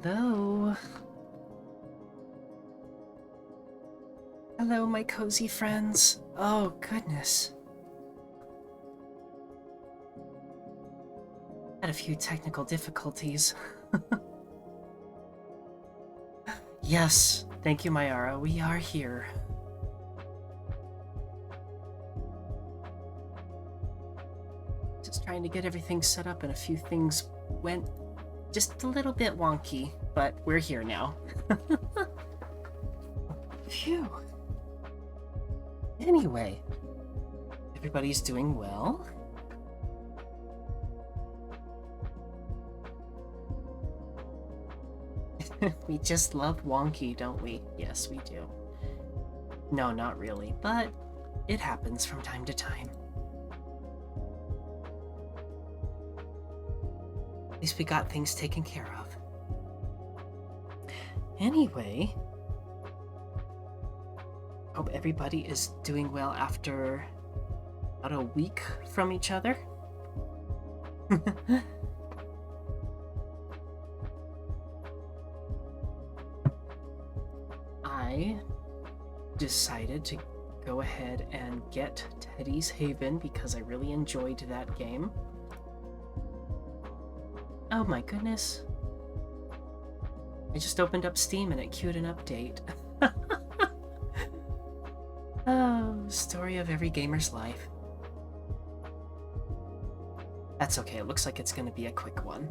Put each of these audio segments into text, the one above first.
Hello. Hello, my cozy friends. Oh, goodness. Had a few technical difficulties. Yes, thank you, Mayara. We are here. Just trying to get everything set up, and a few things went just a little bit wonky, but we're here now. Phew. Anyway, everybody's doing well. We just love wonky, don't we? Yes, we do. No, not really, but it happens from time to time. At least we got things taken care of. Anyway, hope everybody is doing well after about a week from each other. I decided to go ahead and get Teddy's Haven because I really enjoyed that game. Oh my goodness. I just opened up Steam and it queued an update. Oh, story of every gamer's life. That's okay, it looks like it's going to be a quick one.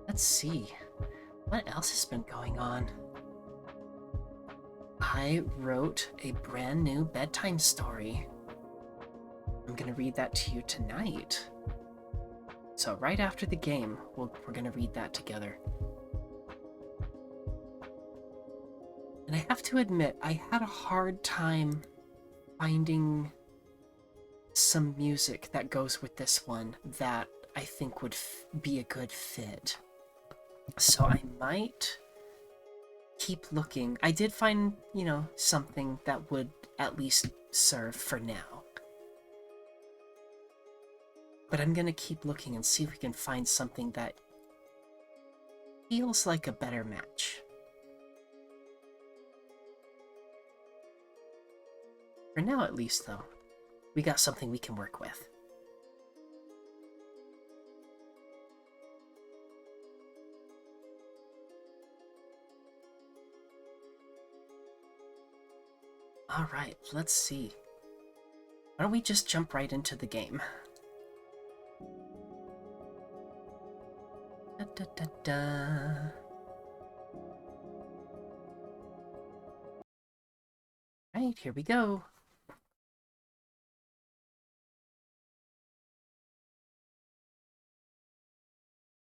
Let's see. What else has been going on? I wrote a brand new bedtime story. I'm gonna read that to you tonight. So right after the game, we're gonna read that together. And I have to admit, I had a hard time finding some music that goes with this one that I think would be a good fit. So I might keep looking. I did find, something that would at least serve for now. But I'm gonna keep looking and see if we can find something that feels like a better match. For now, at least, though, we got something we can work with. Alright, let's see. Why don't we just jump right into the game? Da, da, da, da. Right, here we go.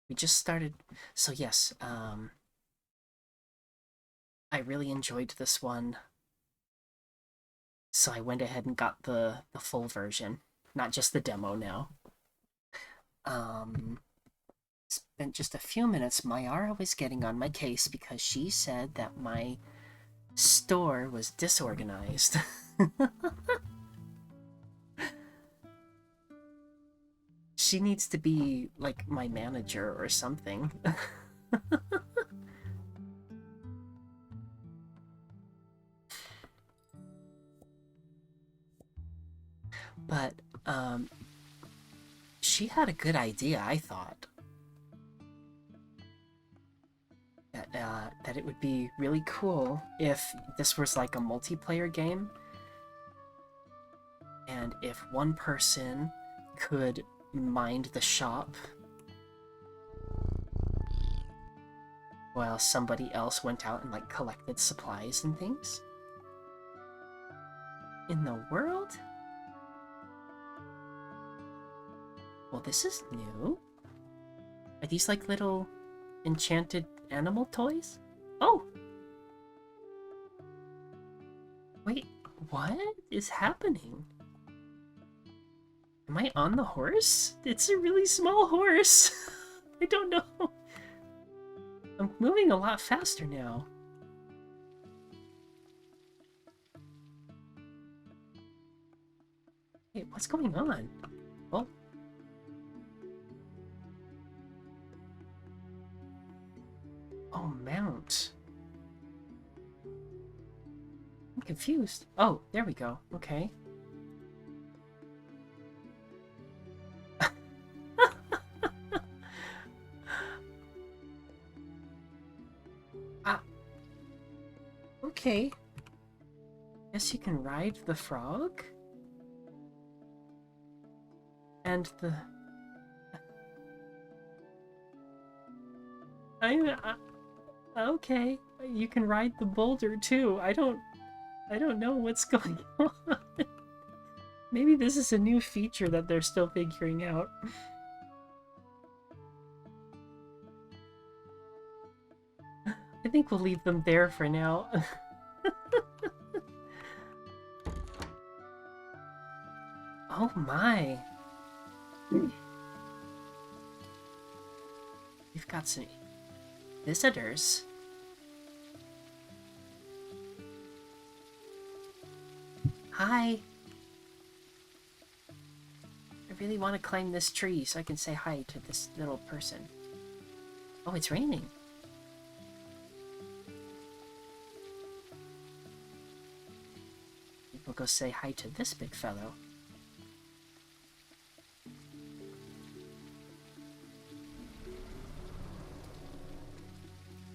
We just started, so yes, I really enjoyed this one. So I went ahead and got the full version, not just the demo now. Spent just a few minutes. Mayara was getting on my case because she said that my store was disorganized. She needs to be, like, my manager or something. But, she had a good idea, I thought. That it would be really cool if this was like a multiplayer game, and if one person could mind the shop while somebody else went out and, like, collected supplies and things. In the world? Well, this is new. Are these like little enchanted animal toys? Oh! Wait, what is happening? Am I on the horse? It's a really small horse. I don't know. I'm moving a lot faster now. Wait, what's going on? Oh. Oh, mount. I'm confused. Oh, there we go. Okay. Okay. Guess you can ride the frog? And the... okay. You can ride the boulder too. I don't know what's going on. Maybe this is a new feature that they're still figuring out. I think we'll leave them there for now. Oh my. We've got some visitors. Hi. I really want to climb this tree so I can say hi to this little person. Oh, it's raining. We'll go say hi to this big fellow.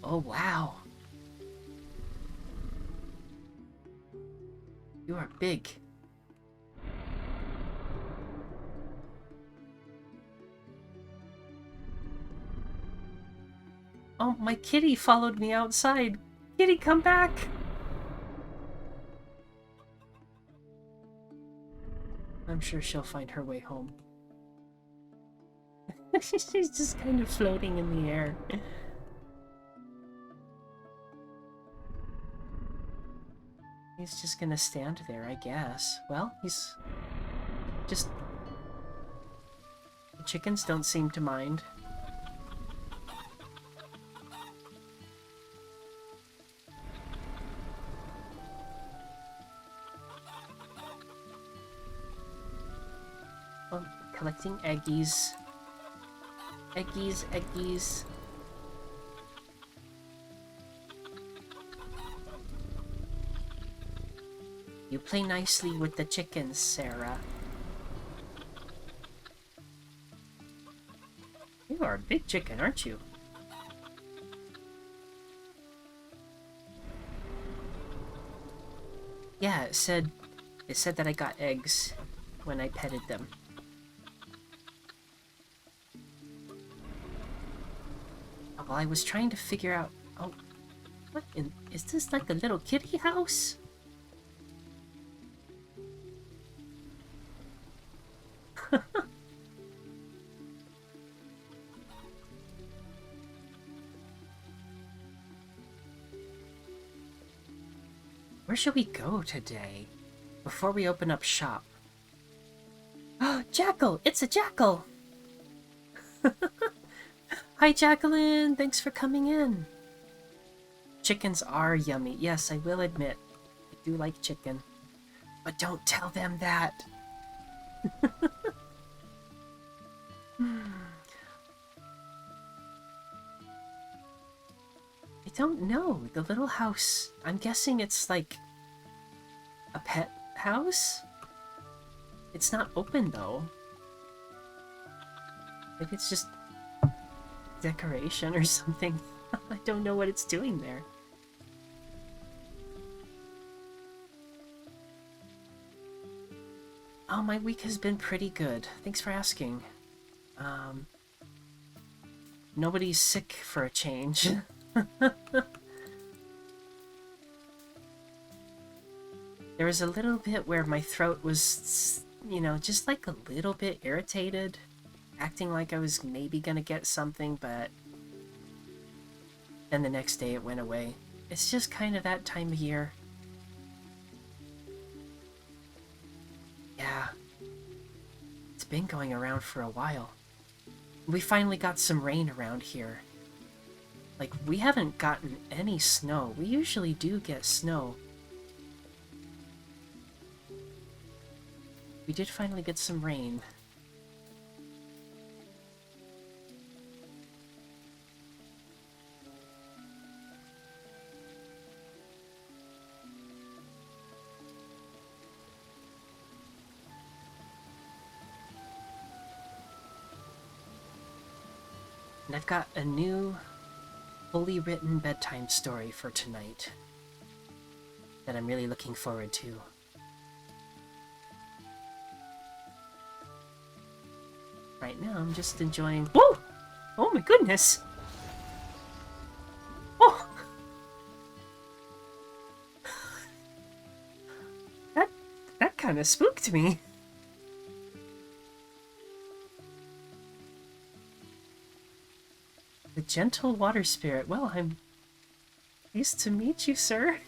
Oh, wow. You are big. Oh, my kitty followed me outside. Kitty, come back! I'm sure she'll find her way home. She's just kind of floating in the air. He's just gonna stand there, I guess. Well, he's just... The chickens don't seem to mind. Oh, collecting eggies. Eggies, eggies. You play nicely with the chickens, Sarah. You are a big chicken, aren't you? Yeah, it said that I got eggs when I petted them. Well, I was trying to figure out... Oh, what in... Is this like a little kitty house? Where should we go today? Before we open up shop. Oh, Jackal! It's a jackal! Hi, Jacqueline! Thanks for coming in. Chickens are yummy. Yes, I will admit. I do like chicken. But don't tell them that! I don't know. The little house... I'm guessing it's like... a pet house? It's not open, though. Maybe it's just... decoration or something. I don't know what it's doing there. Oh, my week has been pretty good. Thanks for asking. Nobody's sick for a change. There was a little bit where my throat was, you know, just like a little bit irritated, acting like I was maybe gonna get something, but then the next day it went away. It's just kind of that time of year. Yeah. It's been going around for a while. We finally got some rain around here. Like, we haven't gotten any snow. We usually do get snow. We did finally get some rain. And I've got a new, fully written bedtime story for tonight that I'm really looking forward to. Right now, I'm just enjoying... Whoa! Oh my goodness! Oh! That kind of spooked me. The gentle water spirit. Well, I'm pleased to meet you, sir.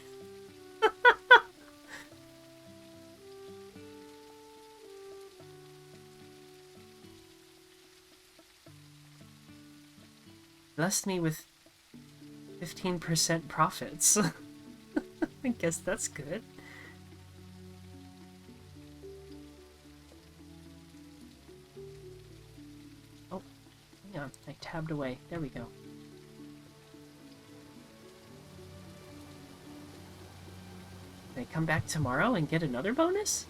Blessed me with 15% profits. I guess that's good. Oh, hang on. I tabbed away. There we go. Can I come back tomorrow and get another bonus?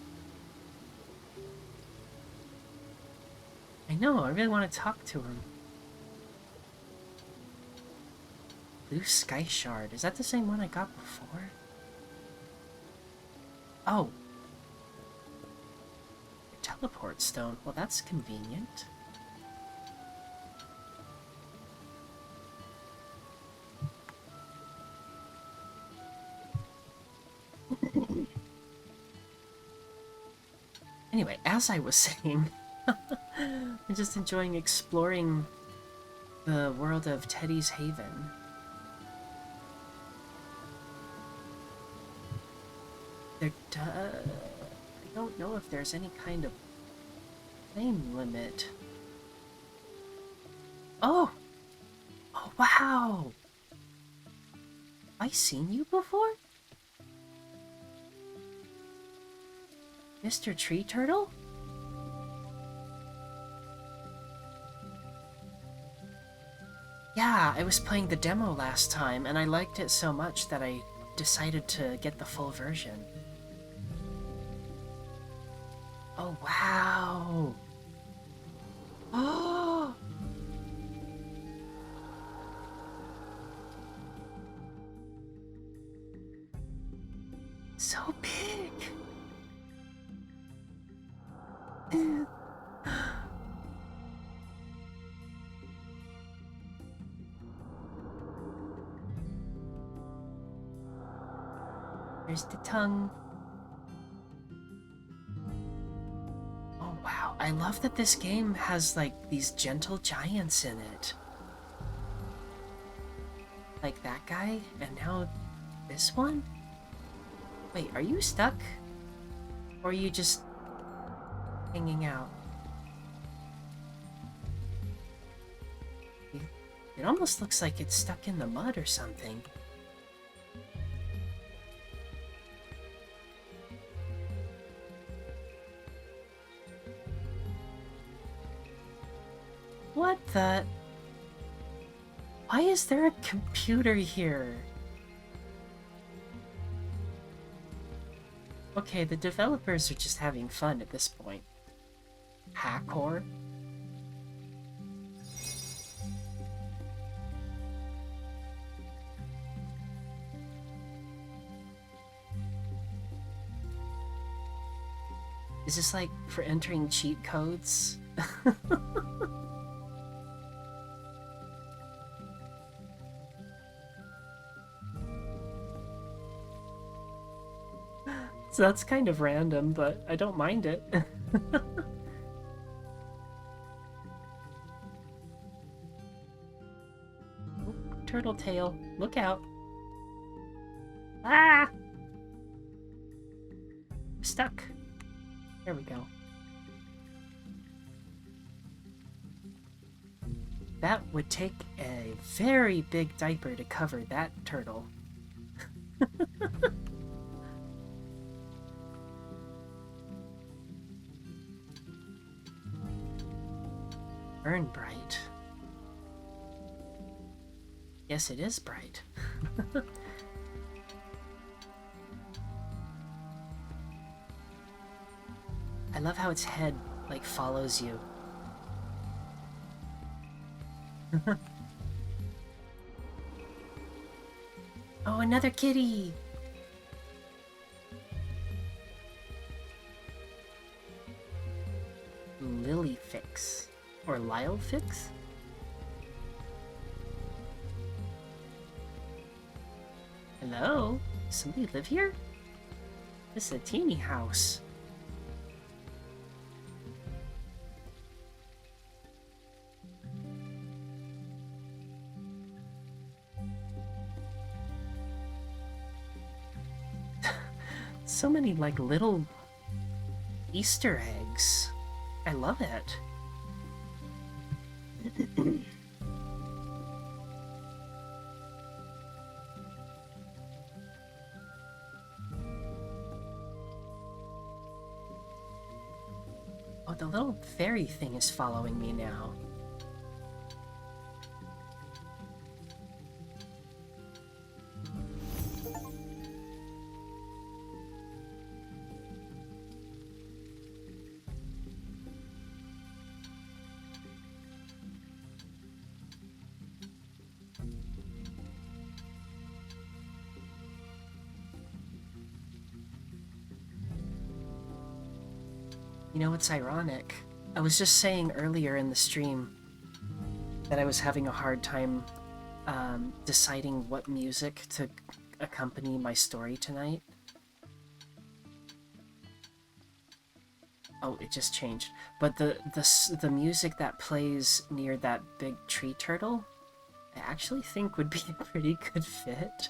I know, I really want to talk to him. Blue Sky Shard. Is that the same one I got before? Oh. Teleport stone. Well, that's convenient. Anyway, as I was saying, I'm just enjoying exploring the world of Teddy's Haven. I don't know if there's any kind of flame limit. Oh! Oh, wow! Have I seen you before? Mr. Tree Turtle? Yeah, I was playing the demo last time, and I liked it so much that I decided to get the full version. Oh, wow! Oh! So big! There's the tongue. Oh wow, I love that this game has like these gentle giants in it. Like that guy, and now this one? Wait, are you stuck? Or are you just hanging out? It almost looks like it's stuck in the mud or something. What the? Why is there a computer here? Okay, the developers are just having fun at this point. Hackor? Is this like for entering cheat codes? So that's kind of random, but I don't mind it. Oh, turtle tail, look out. Ah! I'm stuck. There we go. That would take a very big diaper to cover that turtle. burn bright. Yes, it is bright. I love how its head, like, follows you. Oh, another kitty! Lily Fix. Or Lyle Fix? Hello? Somebody live here? This is a teeny house. So many, like, little Easter eggs. I love it. Oh, the little fairy thing is following me now. You know, it's ironic. I was just saying earlier in the stream that I was having a hard time deciding what music to accompany my story tonight. Oh, it just changed. But the music that plays near that big tree turtle, I actually think would be a pretty good fit.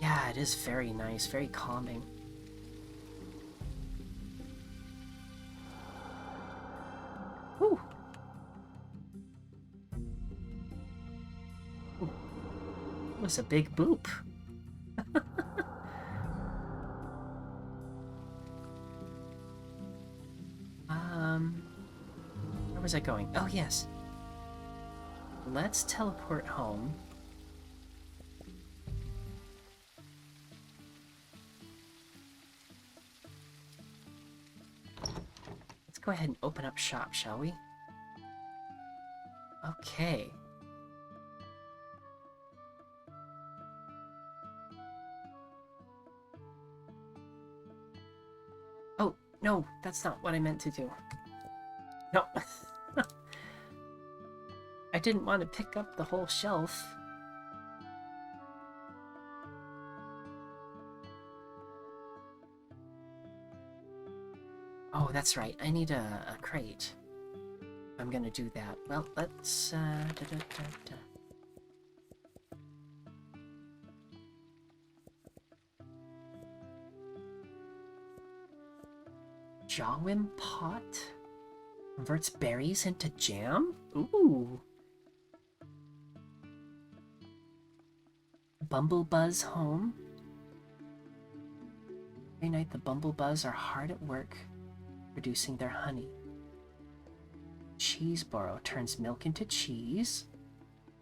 Yeah, it is very nice, very calming. Whew. Ooh. It was a big boop. Where was I going? Oh, yes. Let's teleport home. Let's go ahead and open up shop, shall we? Okay. Oh, no, that's not what I meant to do. No. I didn't want to pick up the whole shelf. Oh, that's right. I need a crate. I'm gonna do that. Well, let's, Jawim pot? Converts berries into jam? Ooh. Bumblebuzz home? Every night the bumblebuzz are hard at work producing their honey. Cheeseboro turns milk into cheese.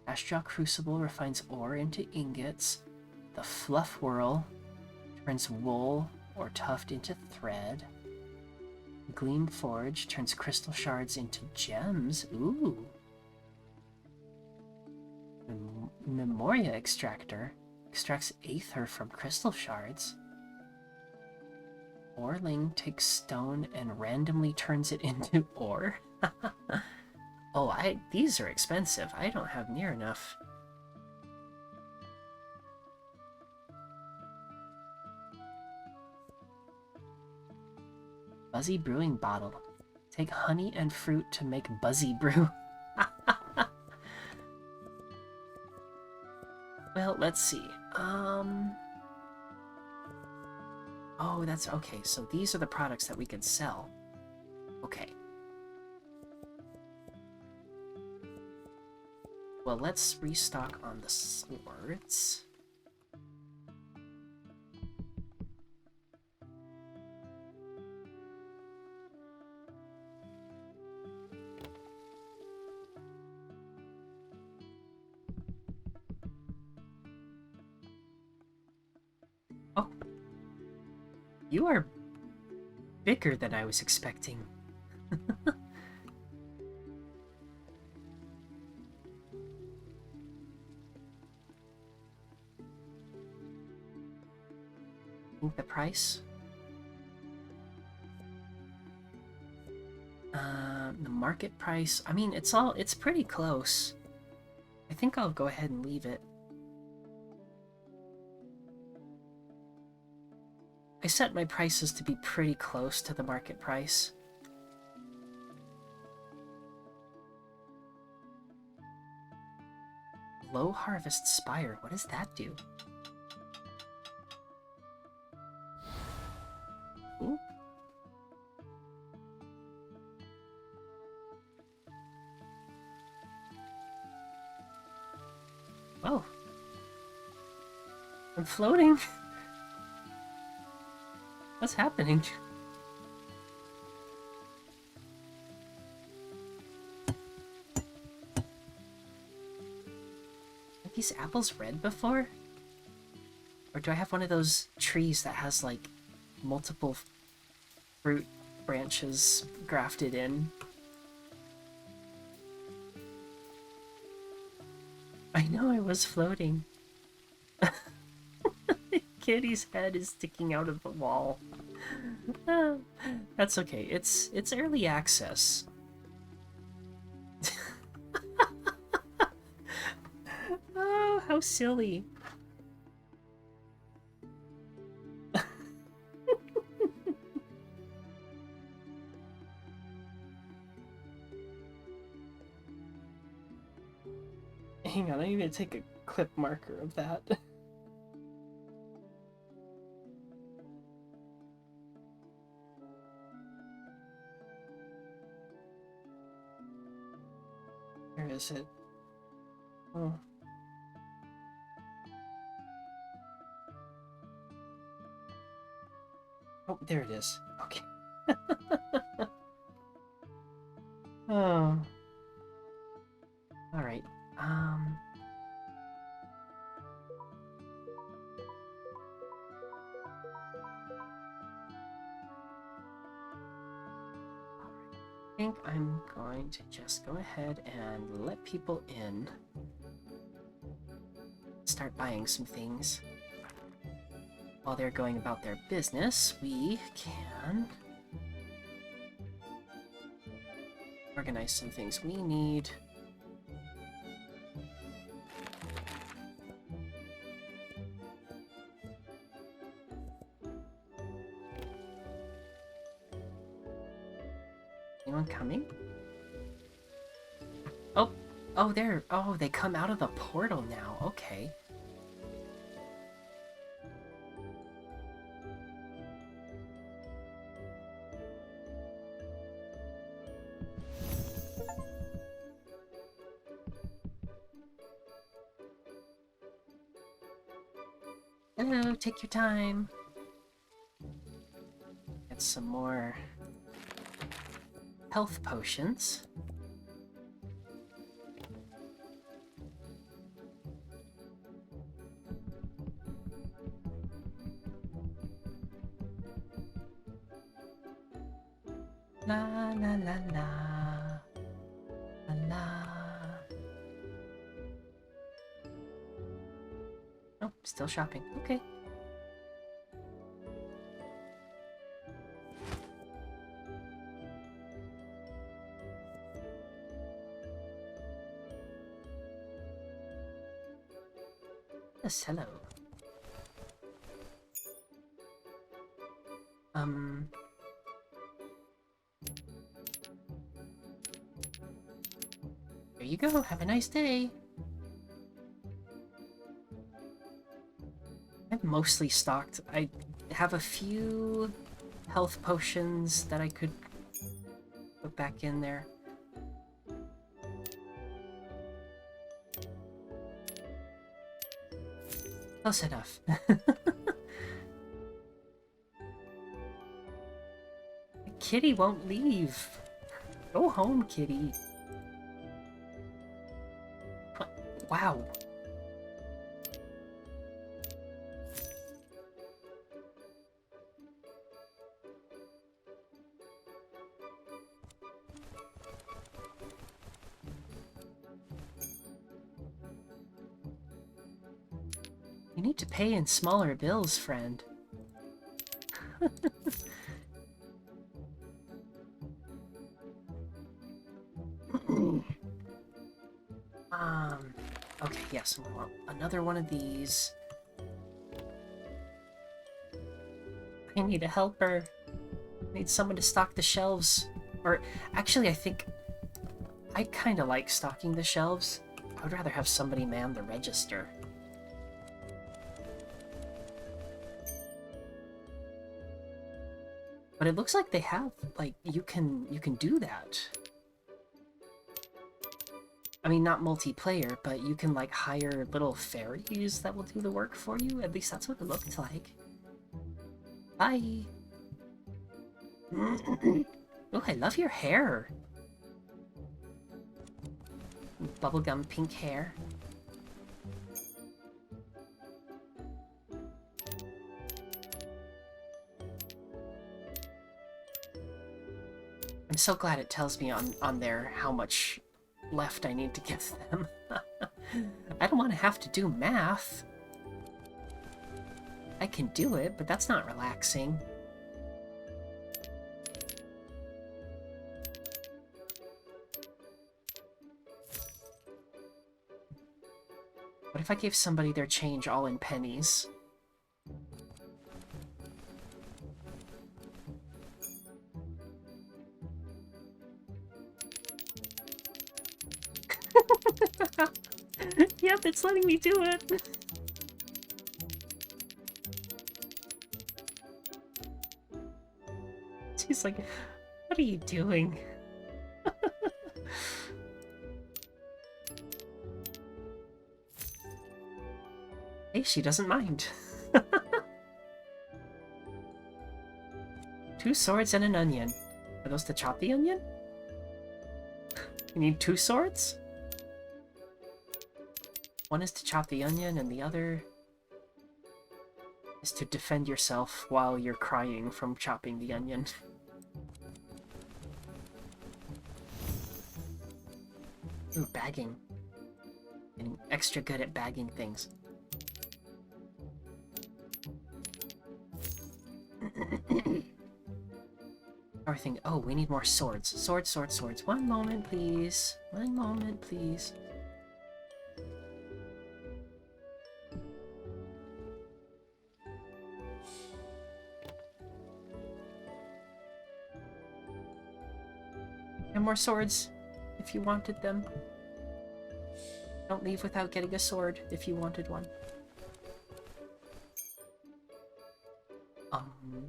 Astral Crucible refines ore into ingots. The Fluff Whirl turns wool or tuft into thread. Gleam Forge turns crystal shards into gems. Ooh. Memoria Extractor extracts aether from crystal shards. Orling takes stone and randomly turns it into ore. Oh, these are expensive. I don't have near enough. Buzzy Brewing Bottle. Take honey and fruit to make buzzy brew. Well, let's see. Oh, that's okay. So these are the products that we can sell. Okay. Well, let's restock on the swords. Oh. You are bigger than I was expecting. Think the price? The market price. I mean, it's pretty close. I think I'll go ahead and leave it. I set my prices to be pretty close to the market price. Low Harvest Spire, what does that do? Ooh. Oh. I'm floating. What's happening? Are these apples red before? Or do I have one of those trees that has, like, multiple fruit branches grafted in? I know I was floating. Kitty's head is sticking out of the wall. That's okay. It's early access. Oh, how silly. Hang on, I need to take a clip marker of that. Where is it? Oh. Oh, there it is. Okay. Oh. Alright. I think I'm going to just go ahead and let people in. Start buying some things. While they're going about their business, we can organize some things we need. Anyone coming? Oh, oh, they come out of the portal now. Okay. Hello, take your time. Get some more health potions. La la la la. La la. Oh, still shopping. Okay. Yes, hello. There you go. Have a nice day. I've mostly stocked. have a few health potions that I could put back in there. Close enough. Kitty won't leave. Go home, kitty. Wow. You need to pay in smaller bills, friend. Okay, yes, well, another one of these. I need a helper. I need someone to stock the shelves. Or, actually, I think I kind of like stocking the shelves. I would rather have somebody man the register. But it looks like they have, like, you can do that. I mean, not multiplayer, but you can, like, hire little fairies that will do the work for you. At least that's what it looked like. Bye! Oh, I love your hair! Bubblegum pink hair. I'm so glad it tells me on there how much left I need to give them. I don't want to have to do math. I can do it, but that's not relaxing. What if I gave somebody their change all in pennies? Yep, it's letting me do it. She's like, what are you doing? Hey, she doesn't mind. 2 swords and an onion. Are those to chop the onion? You need 2 swords? One is to chop the onion, and the other is to defend yourself while you're crying from chopping the onion. Ooh, bagging. Getting extra good at bagging things. Everything. Oh, we need more swords. Swords, swords, swords. One moment, please. One moment, please. And more swords, if you wanted them. Don't leave without getting a sword, if you wanted one.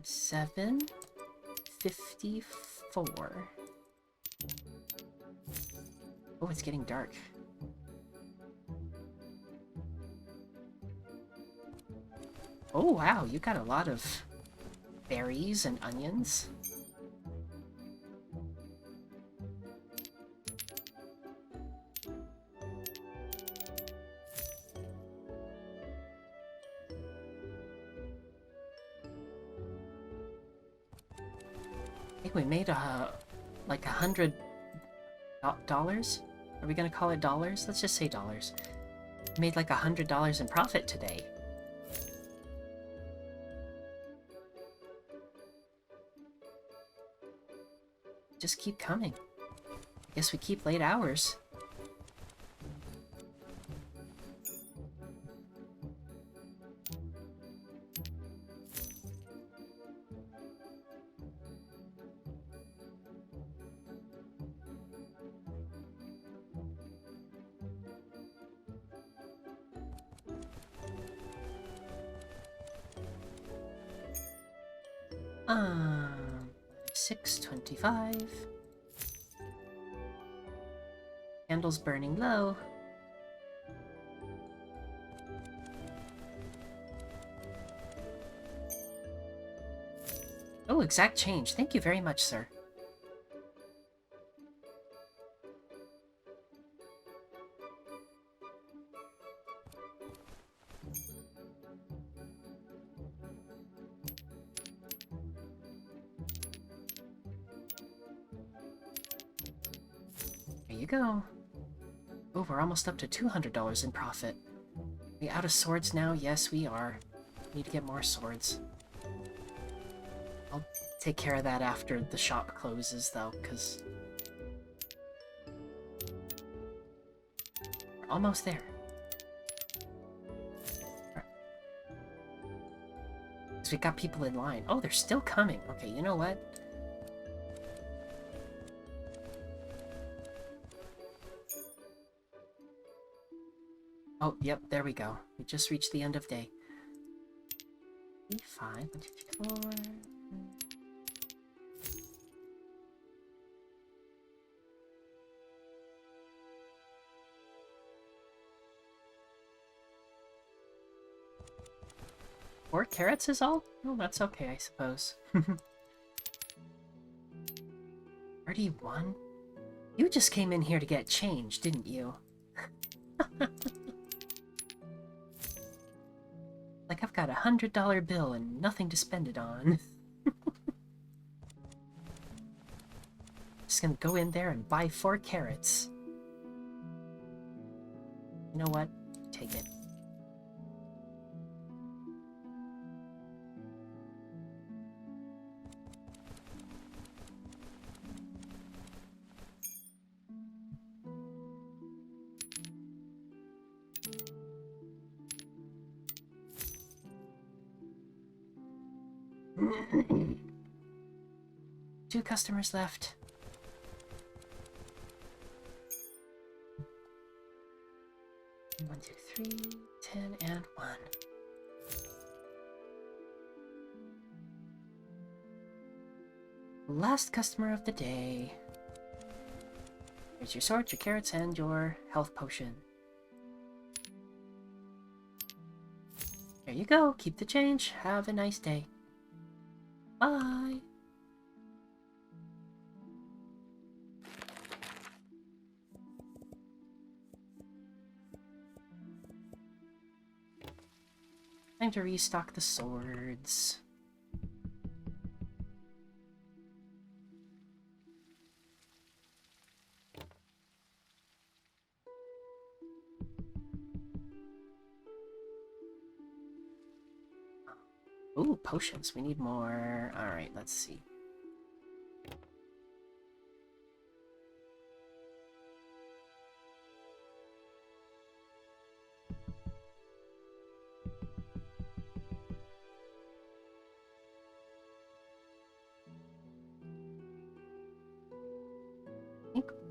754. Oh, it's getting dark. Oh, wow, you got a lot of berries and onions. I think we made like $100. Are we gonna call it dollars? Let's just say dollars. We made like $100 in profit today. Just keep coming. I guess we keep late hours. 625. Candle's burning low. Oh, exact change. Thank you very much, sir. There you go. Oh, we're almost up to $200 in profit. Are we out of swords now? Yes, we are. Need to get more swords. I'll take care of that after the shop closes, though, because we're almost there. Because we got people in line. Oh, they're still coming. Okay, you know what? Oh, yep, there we go. We just reached the end of day. 5, 1, 2, 3, 4. Four carrots is all? Oh, that's okay, I suppose. 31? You just came in here to get change, didn't you? Like I've got $100 bill and nothing to spend it on. Just gonna go in there and buy 4 carrots. You know what? Take it. Two customers left. One, two, 3, 10, and 1. Last customer of the day. Here's your sword, your carrots, and your health potion. There you go. Keep the change. Have a nice day. Bye. Time to restock the swords. Ooh, potions. We need more. Alright, let's see.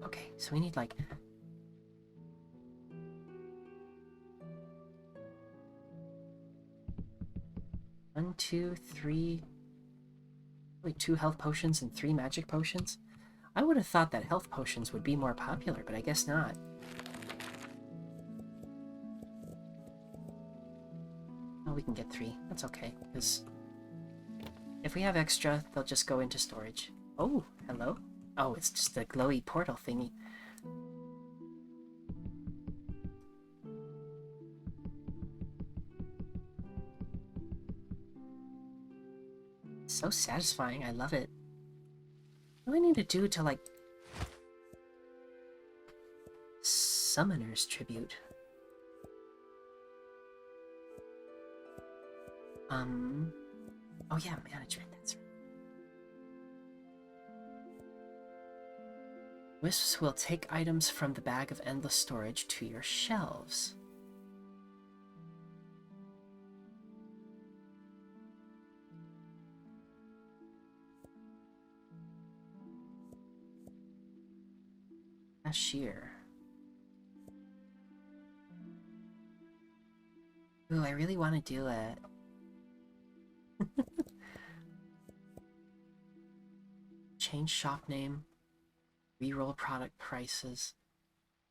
Okay, so we need like... One, two, 3... Like 2 health potions and 3 magic potions? I would have thought that health potions would be more popular, but I guess not. Oh, we can get 3. That's okay, because if we have extra, they'll just go into storage. Oh, hello? Oh, it's just the glowy portal thingy. So satisfying, I love it. What do I need to do to, like... Summoner's Tribute? Oh yeah, management, that's right. Wisps will take items from the bag of endless storage to your shelves. Cashier. Ooh, I really want to do it. change shop name, reroll product prices,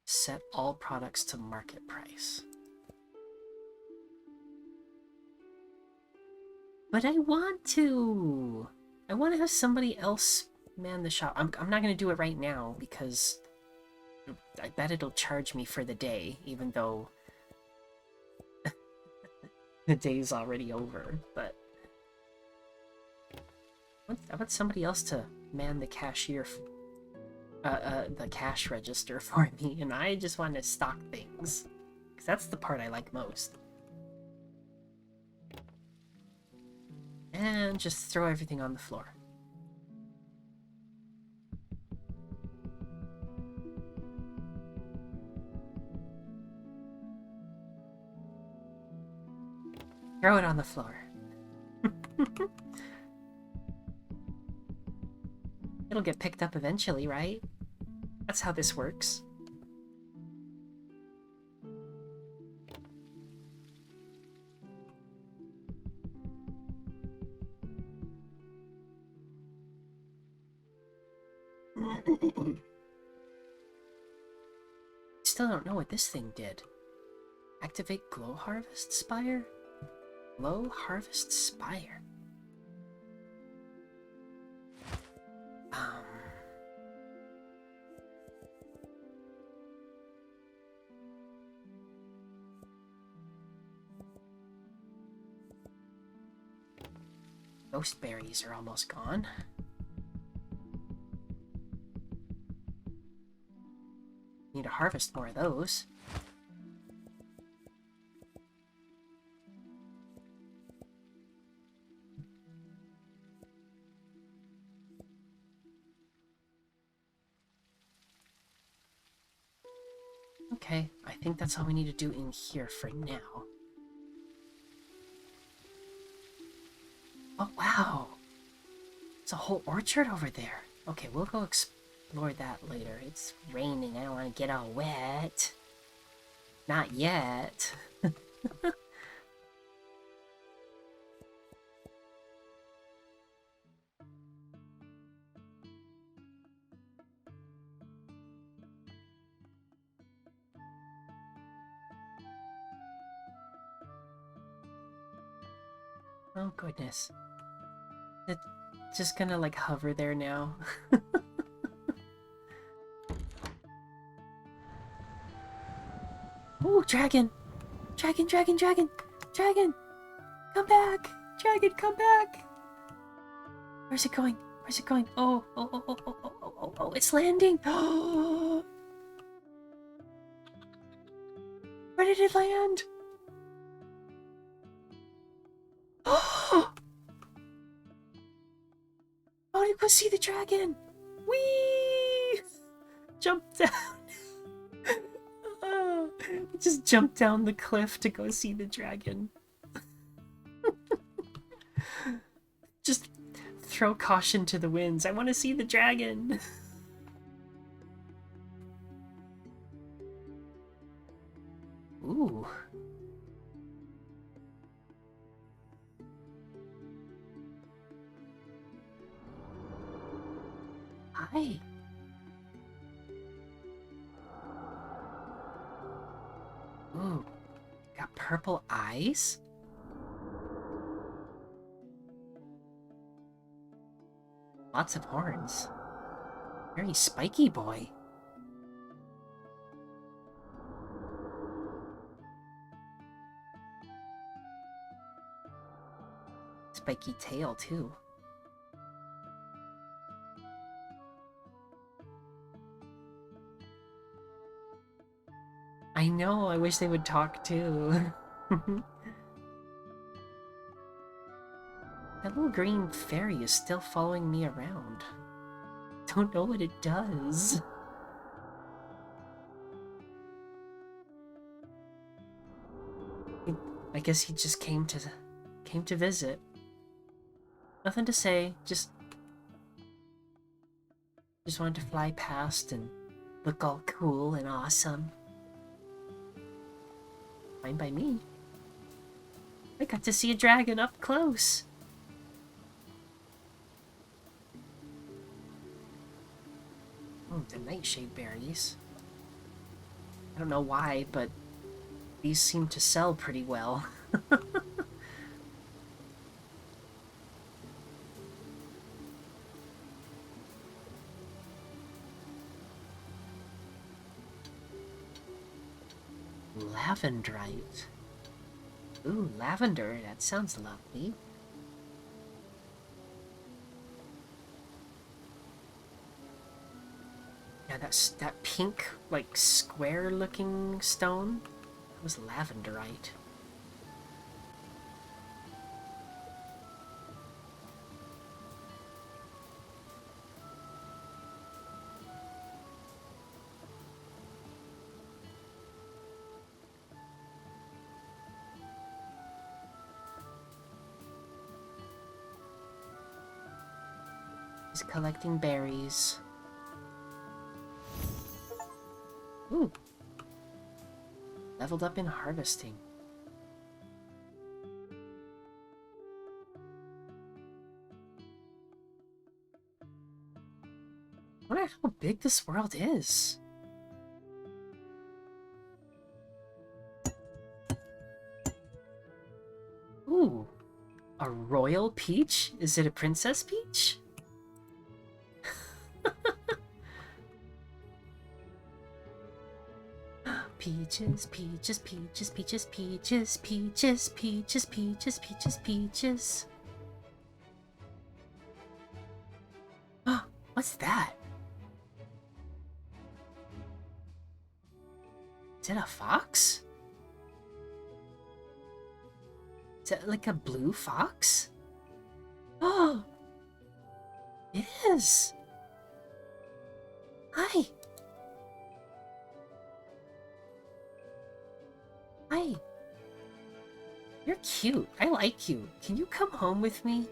set all products to market price. But I want to! I want to have somebody else man the shop. I'm not going to do it right now because I bet it'll charge me for the day, even though the day's already over. But I want somebody else to man the cashier, the cash register for me, and I just want to stock things. Because that's the part I like most. And just throw everything on the floor. Throw it on the floor. It'll get picked up eventually, right? That's how this works. Still don't know what this thing did. Activate Glow Harvest Spire? Glow Harvest Spire. Ghost berries are almost gone. Need to harvest more of those. Okay, I think that's all we need to do in here for now. Oh, wow! It's a whole orchard over there. Okay, we'll go explore that later. It's raining. I don't want to get all wet. Not yet. Oh, goodness. It's just gonna, like, hover there now. Ooh, dragon! Dragon, dragon, dragon! Dragon! Come back! Dragon, come back! Where's it going? Where's it going? Oh, oh, oh, oh, oh, oh, oh, oh, oh, it's landing! Oh! Where did it land? Oh! I want to go see the dragon! Whee! Jump down! Just jump down the cliff to go see the dragon. Just throw caution to the winds. I want to see the dragon. Ooh. Hi. Ooh. Got purple eyes? Lots of horns. Very spiky boy. Spiky tail, too. I know, I wish they would talk, too. That little green fairy is still following me around. Don't know what it does. I guess he just came to visit. Nothing to say, just wanted to fly past and look all cool and awesome. Fine by me. I got to see a dragon up close. the nightshade berries. I don't know why, but these seem to sell pretty well. Lavendrite. Ooh, lavender, that sounds lovely. Yeah, that pink, like, square-looking stone. That was lavenderite. He's collecting berries. Ooh. Leveled up in harvesting. I wonder how big this world is. Ooh. A royal peach? Is it a princess peach? Peaches, peaches, peaches, peaches, peaches, peaches, peaches, peaches, peaches, peaches. What's that? Is it a fox? Is that like a blue fox? Oh, it is. Hi. Hi. You're cute. I like you. Can you come home with me?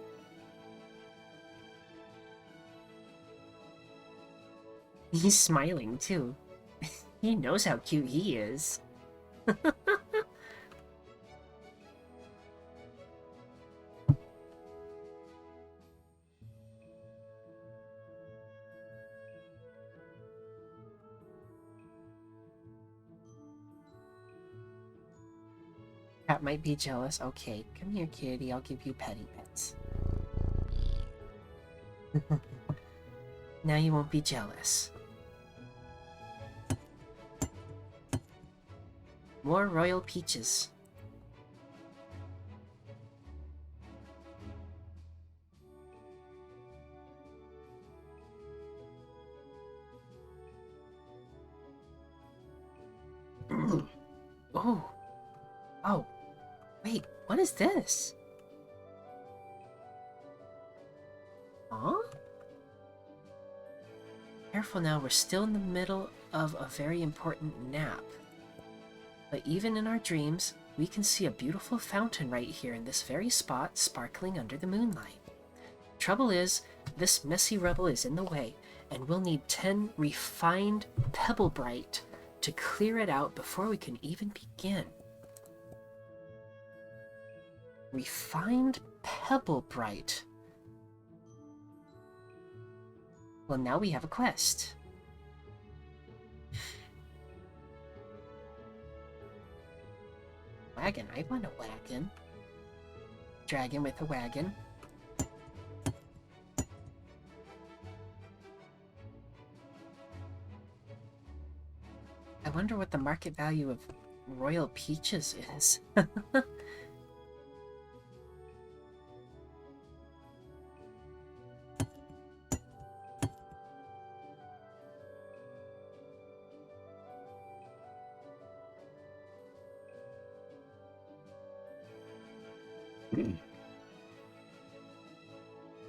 He's smiling too. He knows how cute he is. Cat might be jealous. Okay, come here, kitty. I'll give you petty pets. Now you won't be jealous. More royal peaches. Oh. Oh. Wait, what is this? Huh? Careful now, we're still in the middle of a very important nap. But even in our dreams, we can see a beautiful fountain right here in this very spot, sparkling under the moonlight. Trouble is, this messy rubble is in the way, and we'll need 10 refined pebble bright to clear it out before we can even begin. Refined pebble bright. Well, now we have a quest. Wagon. I want a wagon. Dragon with a wagon. I wonder what the market value of royal peaches is.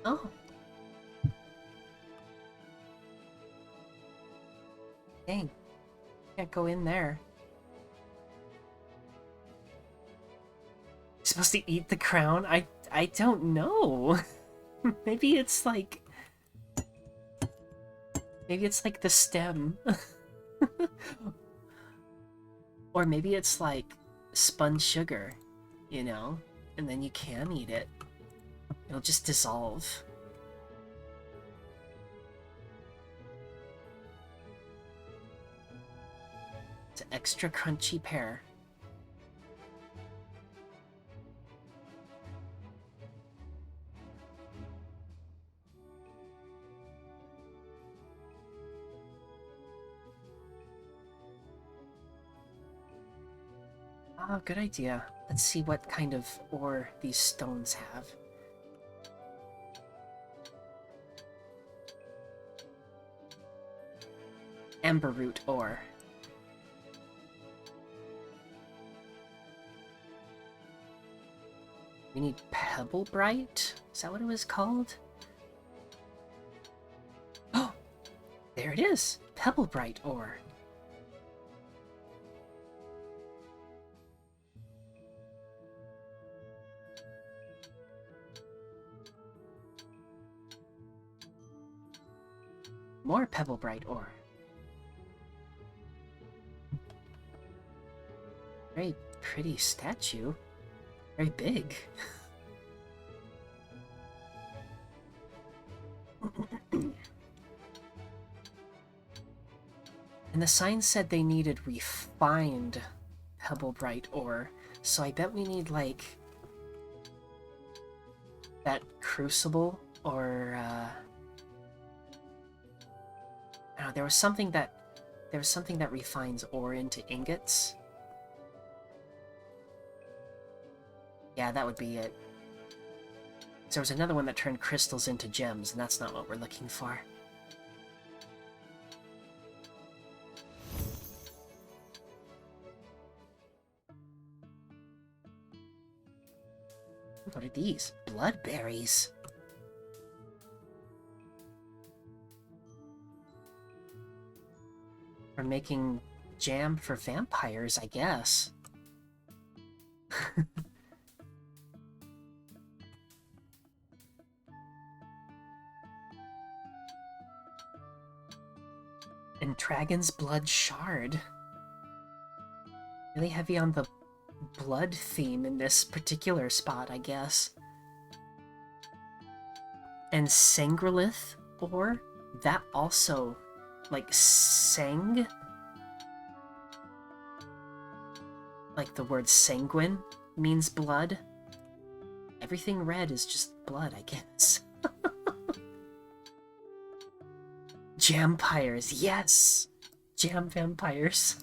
Oh. Dang. Can't go in there. Supposed to eat the crown? I don't know. Maybe it's like the stem. Or maybe it's like spun sugar, you know? And then you can eat it. It'll just dissolve. extra crunchy pear. Oh, good idea. Let's see what kind of ore these stones have. Amber root ore. We need pebble bright? Is that what it was called? Oh! There it is! Pebble bright ore. More pebble bright ore. Very pretty statue. Very big. And the sign said they needed refined pebble bright ore, so I bet we need, like, that crucible, or, I don't know, there was something that refines ore into ingots. Yeah, that would be it. There was another one that turned crystals into gems, and that's not what we're looking for. What are these? Bloodberries. For making jam for vampires, I guess. And Dragon's Blood Shard. Really heavy on the blood theme in this particular spot, I guess. And Sangrelith ore? That also, like, sang? Like the word sanguine means blood? Everything red is just blood, I guess. Jampires, yes! Jam vampires.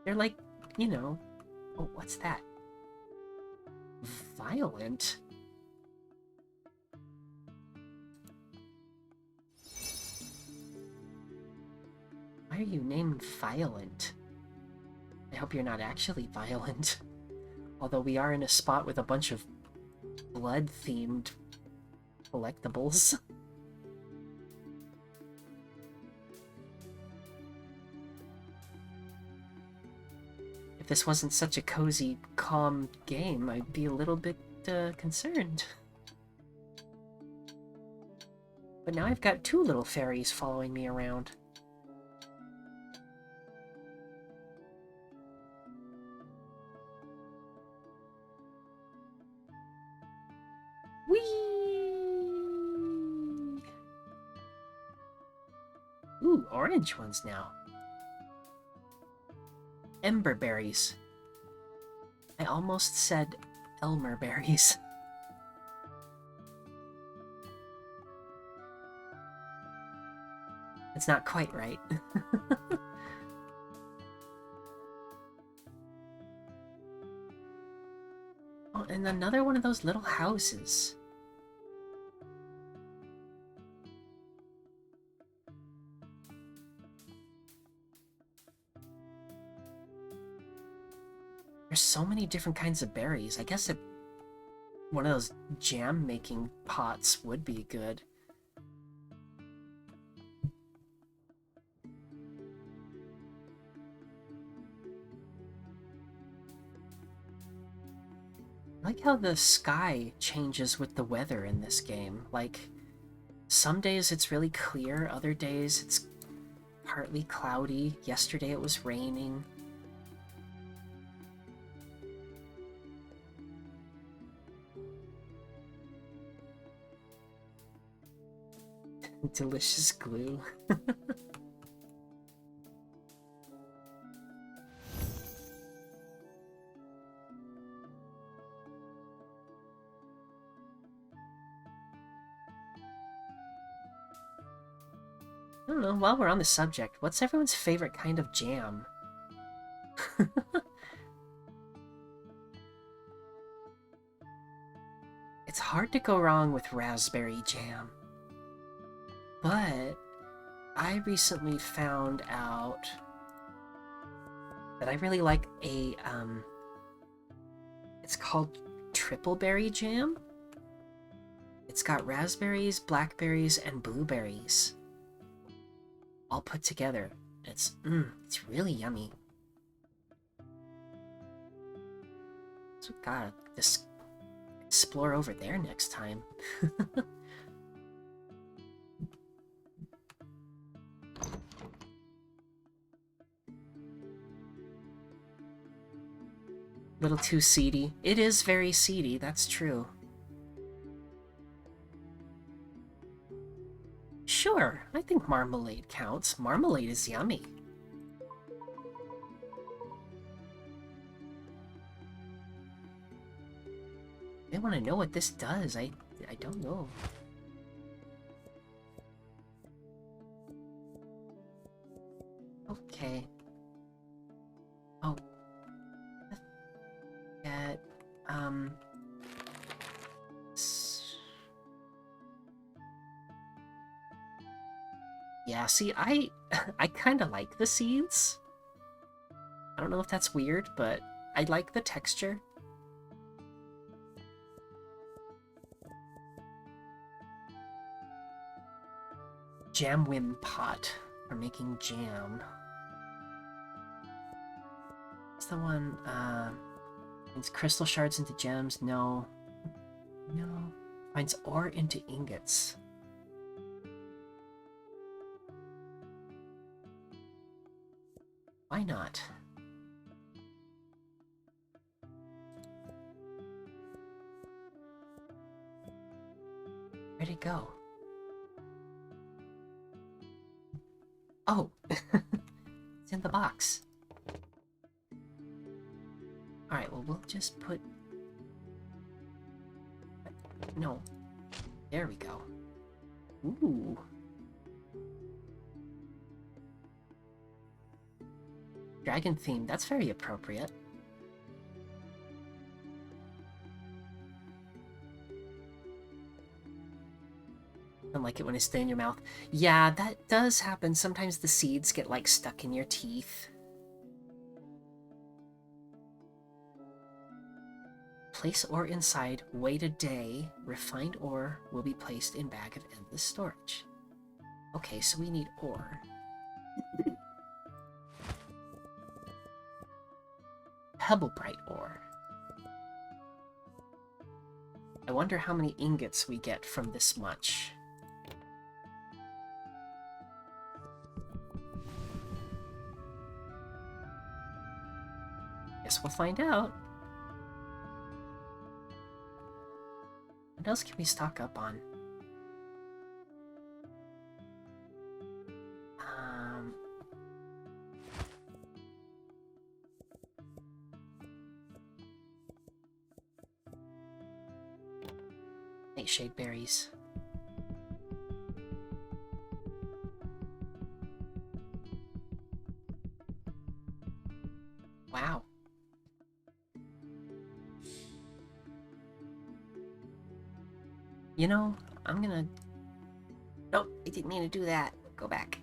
They're like, you know... Oh, what's that? Violent? Why are you named Violent? I hope you're not actually violent. Although we are in a spot with a bunch of blood-themed collectibles. If this wasn't such a cozy, calm game, I'd be a little bit, concerned. But now I've got two little fairies following me around. Whee! Ooh, orange ones now. Ember berries. I almost said Elmer berries. It's not quite right. Oh, and another one of those little houses. There's so many different kinds of berries. I guess one of those jam-making pots would be good. I like how the sky changes with the weather in this game. Like, some days it's really clear, other days it's partly cloudy. Yesterday it was raining. Delicious glue. I don't know, while we're on the subject, what's everyone's favorite kind of jam? It's hard to go wrong with raspberry jam. But I recently found out that I really like it's called triple berry jam. It's got raspberries, blackberries, and blueberries all put together. It's really yummy. So gotta just explore over there next time. Little too seedy. It is very seedy, that's true. Sure, I think marmalade counts. Marmalade is yummy. I want to know what this does. I don't know. Okay. Oh. Get, yeah, see, I kind of like the seeds. I don't know if that's weird, but I like the texture. Jam Wim pot for making jam. What's the one? Finds crystal shards into gems. No. No. Finds ore into ingots. Why not? Where'd it go? Oh! It's in the box. Alright, well, we'll just put... No. There we go. Ooh. Dragon theme, that's very appropriate. I don't like it when it's in your mouth. Yeah, that does happen. Sometimes the seeds get, like, stuck in your teeth. Place ore inside, wait a day. Refined ore will be placed in bag of endless storage. Okay, so we need ore. Pebblebright ore. I wonder how many ingots we get from this much. Guess we'll find out. What else can we stock up on? Nightshade berries. Wow. You know, I'm gonna... Nope, I didn't mean to do that. Go back.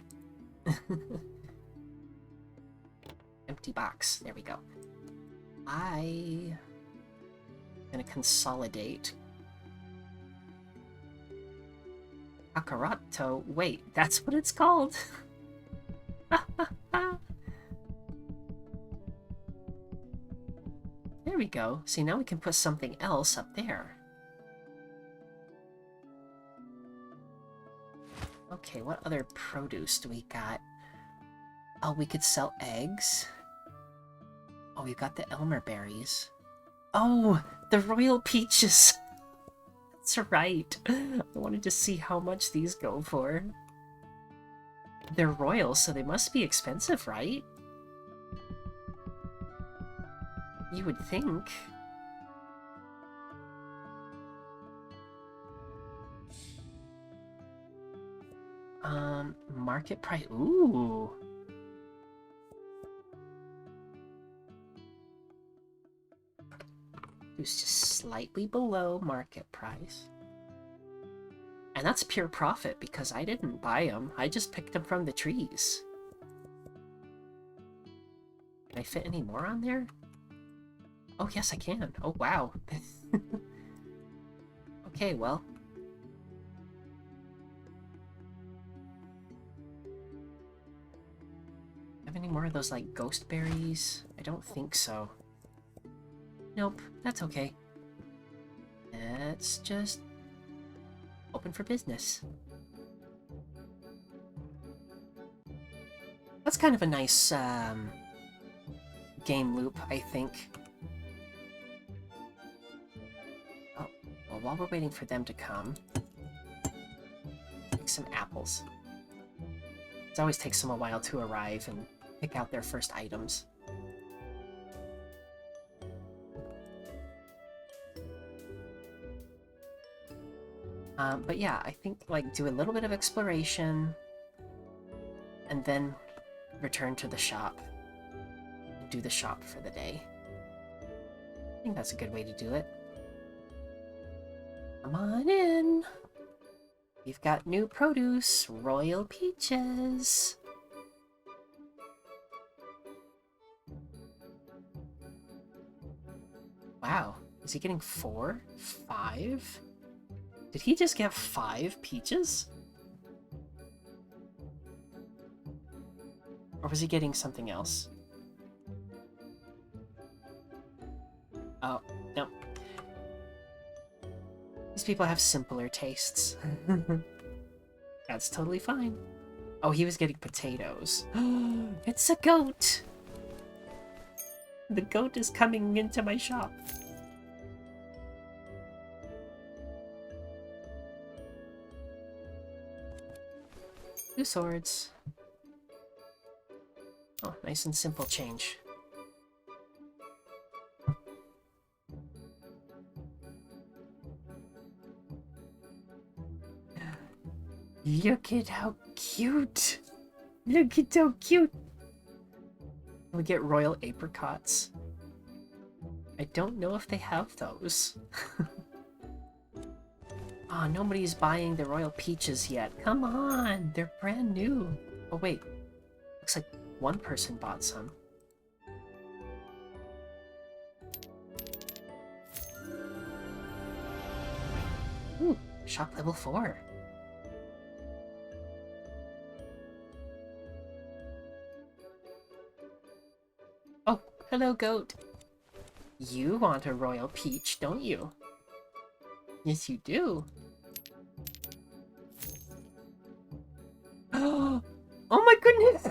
Empty box. There we go. I'm gonna consolidate. Kakarato. Wait, that's what it's called? There we go. See, now we can put something else up there. Okay, what other produce do we got? Oh, we could sell eggs. Oh, we've got the Elmer berries. Oh, the royal peaches. That's right. I wanted to see how much these go for. They're royal, so they must be expensive, right? You would think. Market price. Ooh. It's just slightly below market price. And that's pure profit because I didn't buy them. I just picked them from the trees. Can I fit any more on there? Oh, yes, I can. Oh, wow. Okay, well. Have any more of those, like, ghost berries? I don't think so. Nope, that's okay. Let's just open for business. That's kind of a nice, game loop, I think. Oh, well, while we're waiting for them to come, make some apples. It always takes them a while to arrive and pick out their first items. But yeah, I think, like, do a little bit of exploration, and then return to the shop. And do the shop for the day. I think that's a good way to do it. Come on in! We've got new produce, royal peaches! Wow, is he getting 4? 5? Did he just get 5 peaches? Or was he getting something else? Oh, no. These people have simpler tastes. That's totally fine. Oh, he was getting potatoes. It's a goat! The goat is coming into my shop. Two swords. Oh, nice and simple change. Look at how cute! Look at how cute! We get royal apricots. I don't know if they have those. Ah, nobody's buying the royal peaches yet. Come on! They're brand new! Oh wait. Looks like one person bought some. Ooh, shop level 4. Oh, hello goat. You want a royal peach, don't you? Yes, you do. Oh my goodness!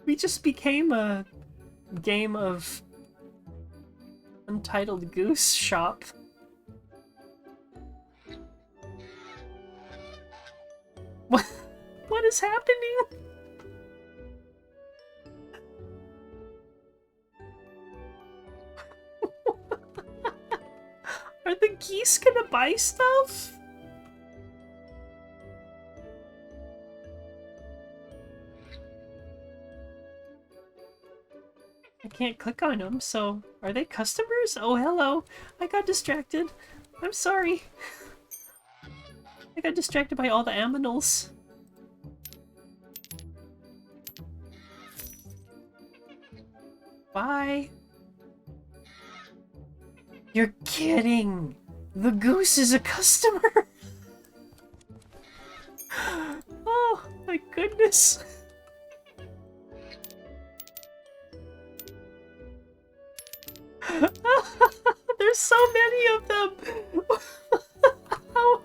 We just became a game of Untitled Goose Shop. What is happening? Are the geese gonna buy stuff? I can't click on them, so are they customers? Oh, hello. I got distracted. I'm sorry. I got distracted by all the aminals. Bye. You're kidding! The goose is a customer! Oh, my goodness. There's so many of them! Oh,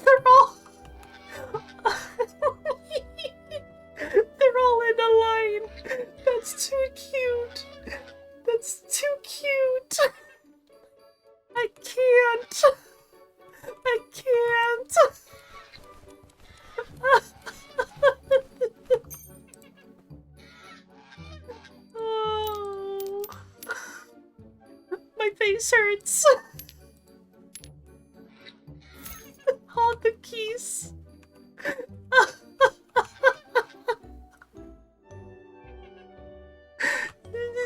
they're all... They're all in a line! That's too cute! That's too cute! I can't! I can't! geese hurts! All the geese!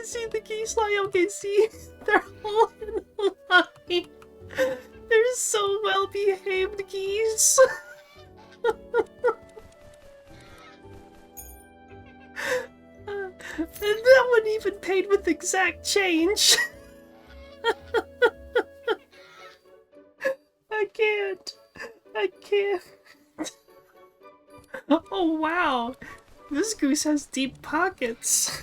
See the geese line? Okay, see? They're all in a line. They're so well-behaved geese. And that one even paid with exact change. I can't. I can't. Oh wow. This goose has deep pockets.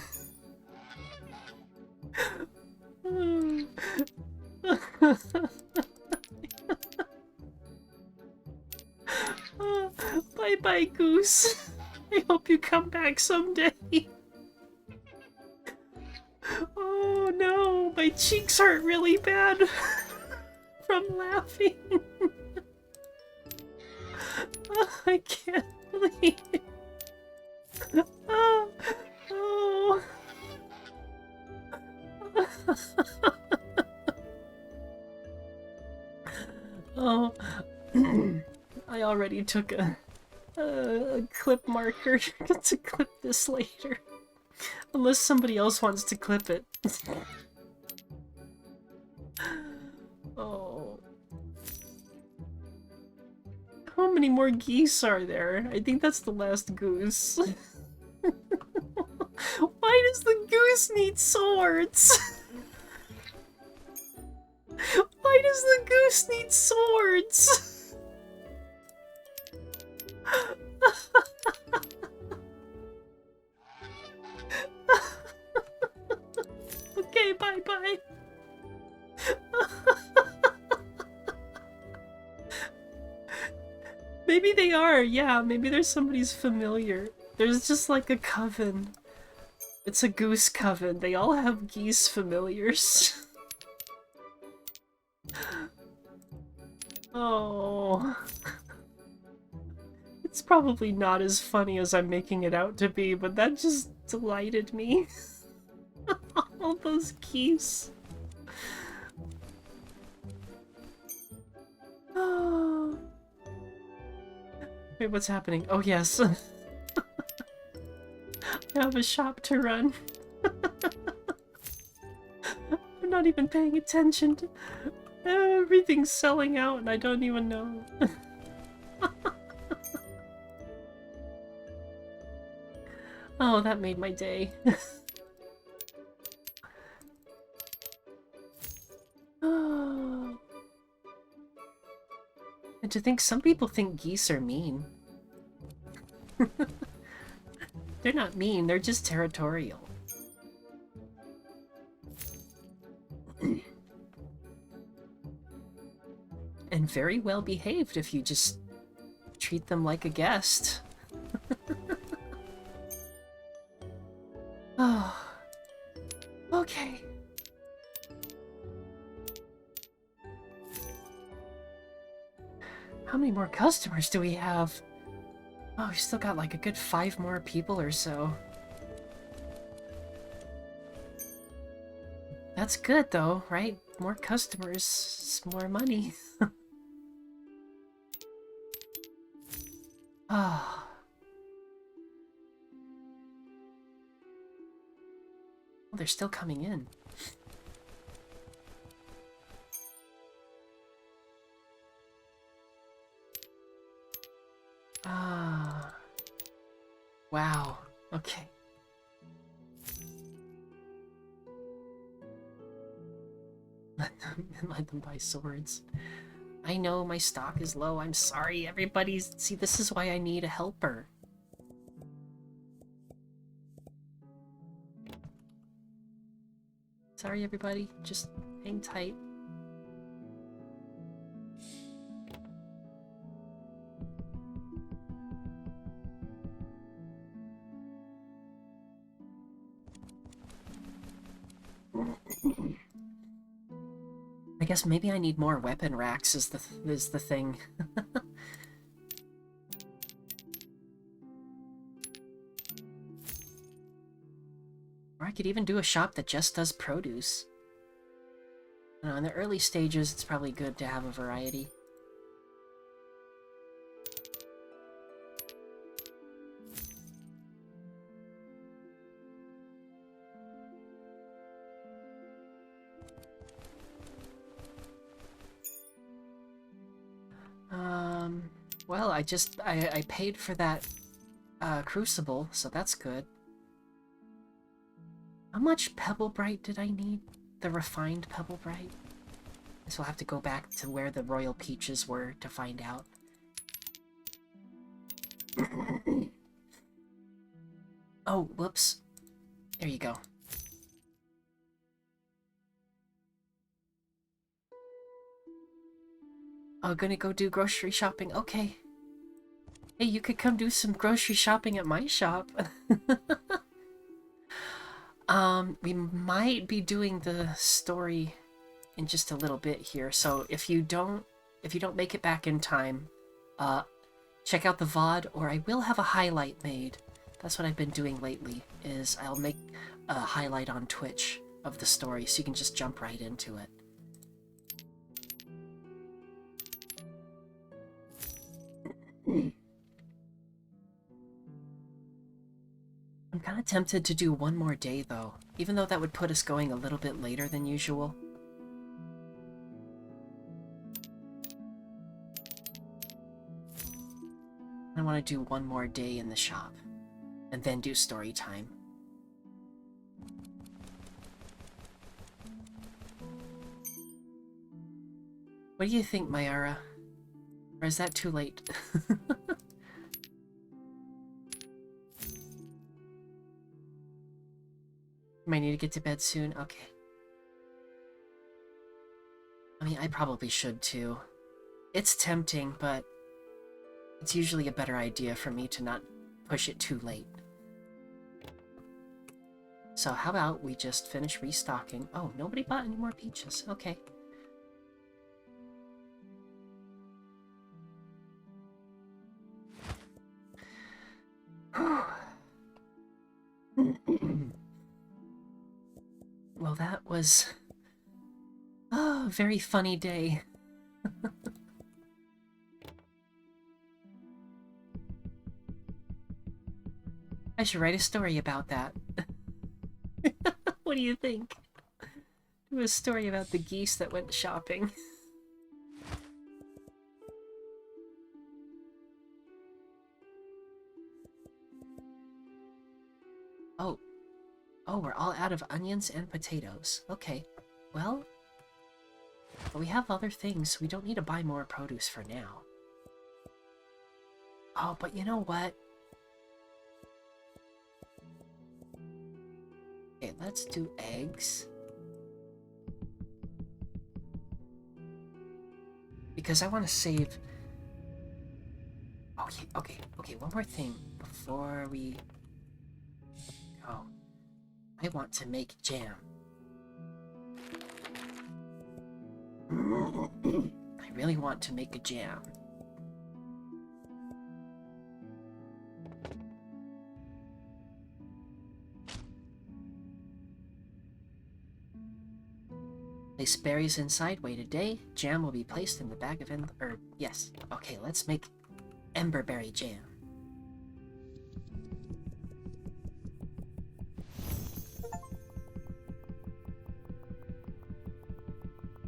Bye-bye, goose. I hope you come back someday. Oh no, my cheeks hurt really bad from laughing. I can't believe it. Oh. Oh. I already took a clip marker to clip this later. Unless somebody else wants to clip it. Oh. How many more geese are there? I think that's the last goose. Why does the goose need swords? Why does the goose need swords? Okay, bye-bye. Maybe they are, yeah, maybe there's somebody's familiar. There's just like a coven. It's a goose coven. They all have geese familiars. Oh. It's probably not as funny as I'm making it out to be, but that just delighted me. All those geese. Oh. Wait, what's happening? Oh, yes. I have a shop to run. I'm not even paying attention to... Everything's selling out and I don't even know. Oh, that made my day. Oh. And to think some people think geese are mean. They're not mean, they're just territorial. And very well behaved if you just treat them like a guest. Oh. Okay. How many more customers do we have? Oh, we still got like a good 5 more people or so. That's good though, right? More customers, more money. Ah. Oh, they're still coming in. Ah. Wow. Okay. Let them buy swords. I know my stock is low. I'm sorry, everybody. See, this is why I need a helper. Sorry, everybody. Just hang tight. I guess maybe I need more weapon racks is the thing. Or I could even do a shop that just does produce. In the early stages, it's probably good to have a variety. Well, I paid for that crucible, so that's good. How much Pebble Bright did I need? The refined Pebble Bright? So I'll have to go back to where the Royal Peaches were to find out. Oh, whoops. There you go. Oh, gonna go do grocery shopping. Okay. Hey, you could come do some grocery shopping at my shop. We might be doing the story in just a little bit here. So if you don't make it back in time, check out the VOD, or I will have a highlight made. That's what I've been doing lately, is I'll make a highlight on Twitch of the story, so you can just jump right into it. I'm kind of tempted to do one more day, though, even though that would put us going a little bit later than usual. I want to do one more day in the shop, and then do story time. What do you think, Mayara? Or is that too late? Might need to get to bed soon? Okay. I mean, I probably should too. It's tempting, but it's usually a better idea for me to not push it too late. So how about we just finish restocking? Oh, nobody bought any more peaches. Okay. Well, that was a very funny day. I should write a story about that. What do you think? Do a story about the geese that went shopping. Oh. Oh, we're all out of onions and potatoes. Okay. Well, but we have other things. We don't need to buy more produce for now. Oh, but you know what? Okay, let's do eggs. Because I want to save... Okay, one more thing before we go. I want to make jam. I really want to make a jam. Place berries inside, wait a day. Jam will be placed in the bag of yes. Okay, let's make emberberry jam.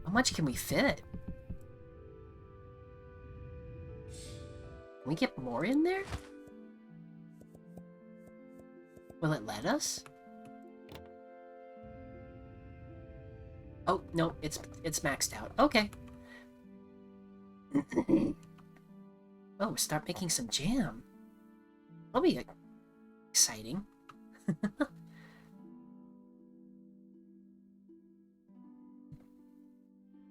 How much can we fit? Can we get more in there? Will it let us? Oh, no, it's maxed out. Okay. Oh, start making some jam. That'll be exciting.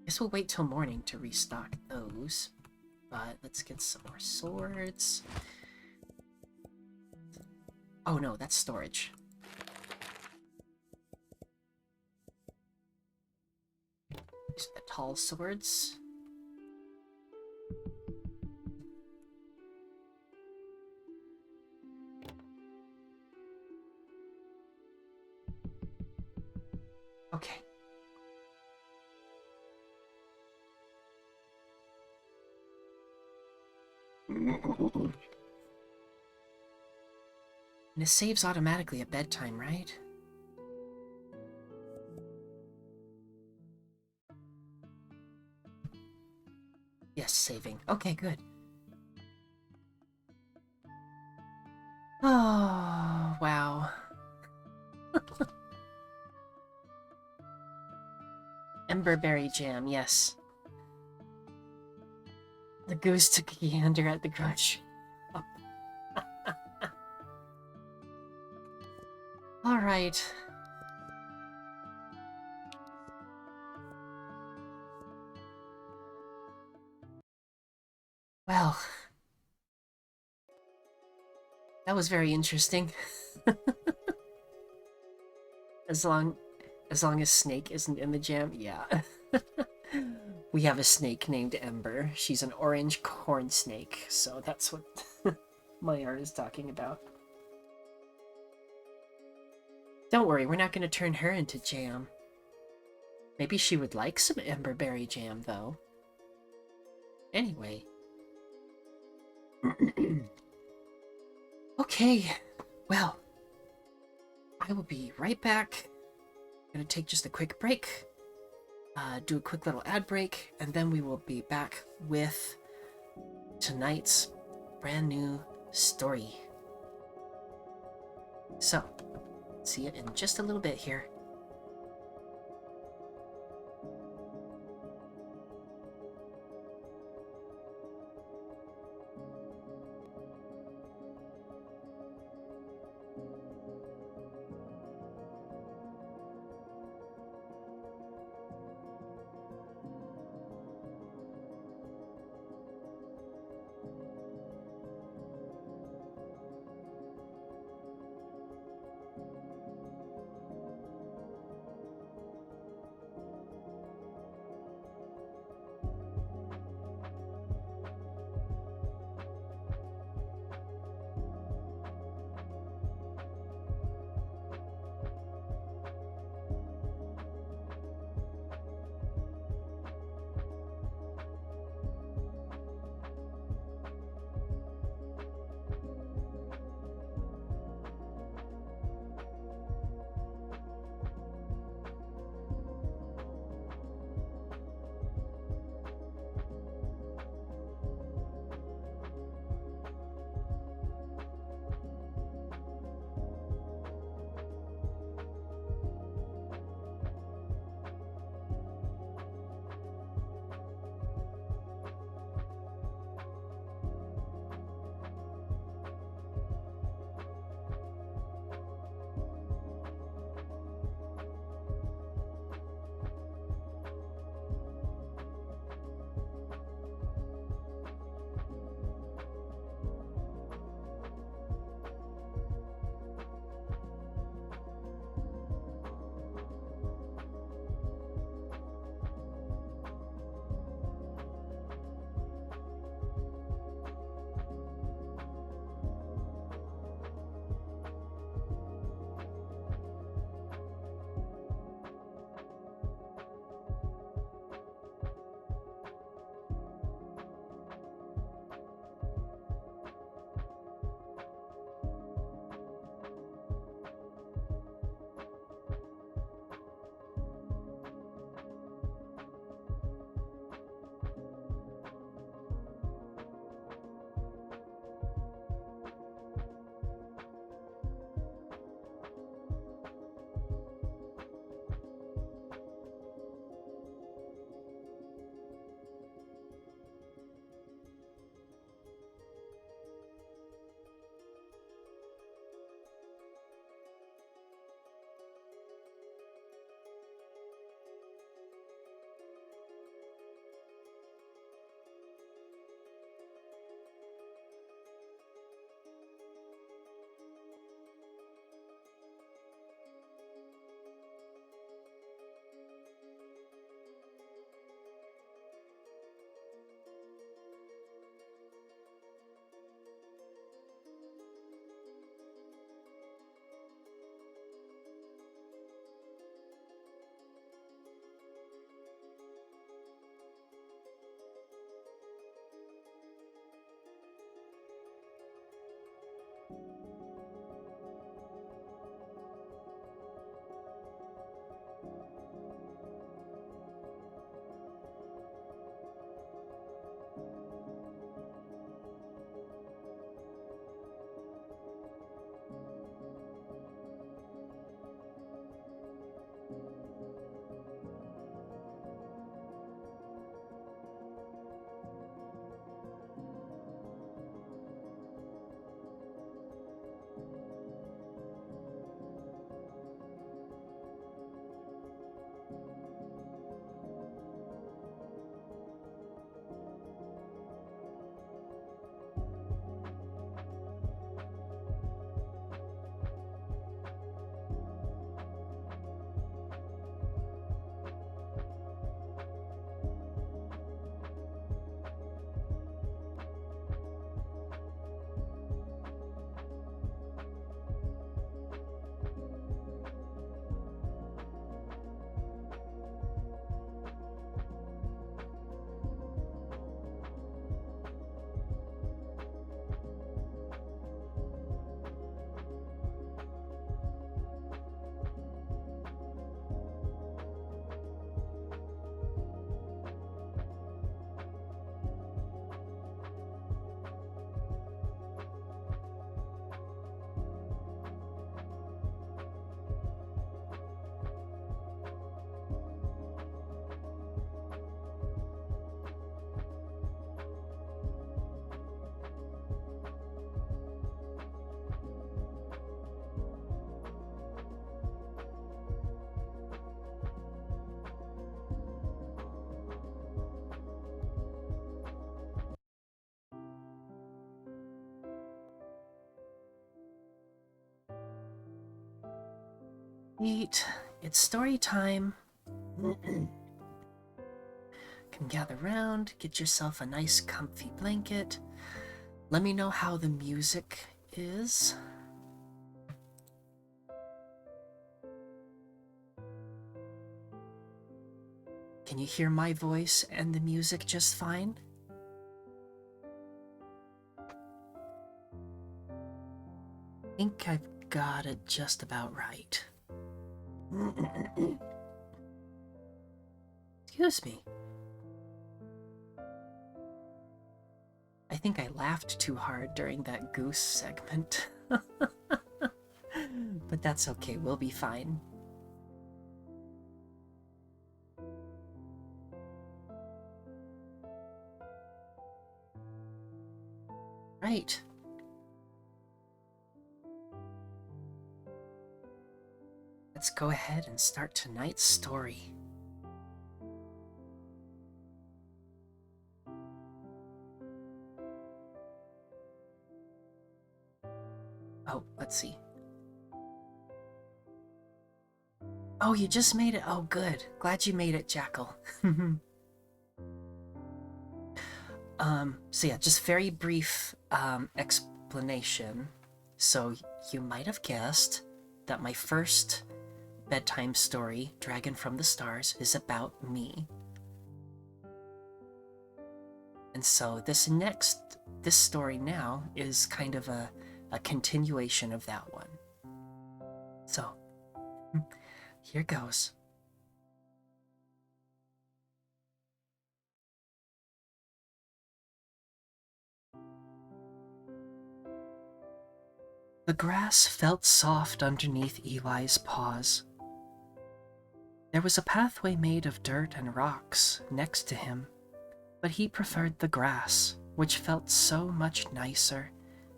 Guess we'll wait till morning to restock those. But let's get some more swords. Oh no, that's storage. These are the tall swords. Okay. And it saves automatically at bedtime, right? Yes, saving. Okay, good. Oh, wow. Emberberry jam, yes. The goose took a gander at the grocery. Alright. Well, that was very interesting. As long as Snake isn't in the jam, yeah. We have a snake named Ember. She's an orange corn snake, so that's what my art is talking about. Don't worry, we're not going to turn her into jam. Maybe she would like some emberberry jam, though. Anyway. Okay, well, I will be right back. I'm going to take just a quick break, do a quick little ad break, and then we will be back with tonight's brand new story. So, see you in just a little bit here. Eat. It's story time. Come gather round, get yourself a nice comfy blanket. Let me know how the music is. Can you hear my voice and the music just fine? I think I've got it just about right. Excuse me. I think I laughed too hard during that goose segment. But that's okay, we'll be fine. Right. Let's go ahead and start tonight's story. Oh, let's see. Oh, you just made it. Oh, good. Glad you made it, Jackal. So yeah, just very brief explanation. So you might have guessed that my first bedtime story, Dragon from the Stars, is about me. And so this story now is kind of a continuation of that one. So, here goes. The grass felt soft underneath Eli's paws. There was a pathway made of dirt and rocks next to him, but he preferred the grass, which felt so much nicer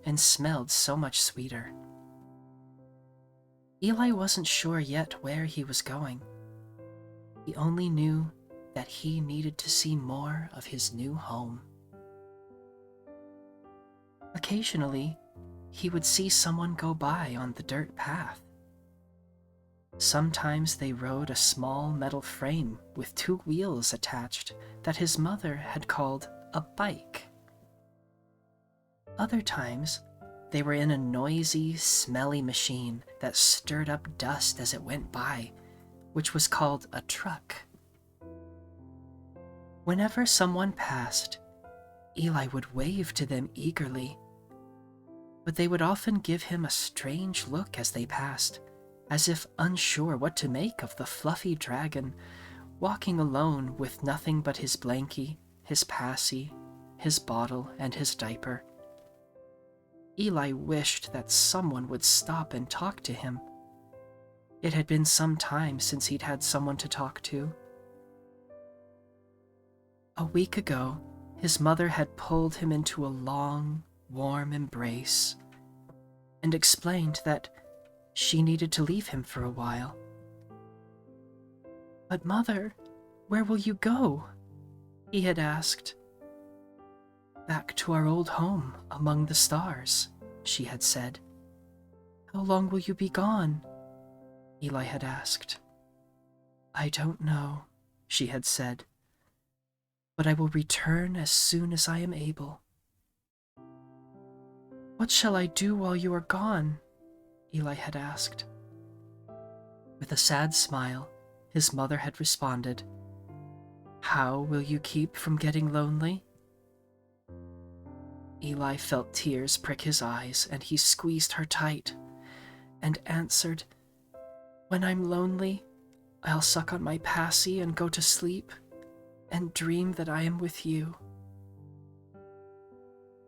and smelled so much sweeter. Eli wasn't sure yet where he was going. He only knew that he needed to see more of his new home. Occasionally, he would see someone go by on the dirt path. Sometimes they rode a small metal frame with 2 wheels attached that his mother had called a bike. Other times, they were in a noisy, smelly machine that stirred up dust as it went by, which was called a truck. Whenever someone passed, Eli would wave to them eagerly, but they would often give him a strange look as they passed, as if unsure what to make of the fluffy dragon, walking alone with nothing but his blankie, his passy, his bottle, and his diaper. Eli wished that someone would stop and talk to him. It had been some time since he'd had someone to talk to. A week ago, his mother had pulled him into a long, warm embrace and explained that she needed to leave him for a while. "But Mother, where will you go?" he had asked. "Back to our old home among the stars," she had said. "How long will you be gone?" Eli had asked. "I don't know," she had said, "but I will return as soon as I am able." "What shall I do while you are gone?" Eli had asked. With a sad smile, his mother had responded, "How will you keep from getting lonely?" Eli felt tears prick his eyes, and he squeezed her tight and answered, "When I'm lonely, I'll suck on my passy and go to sleep and dream that I am with you."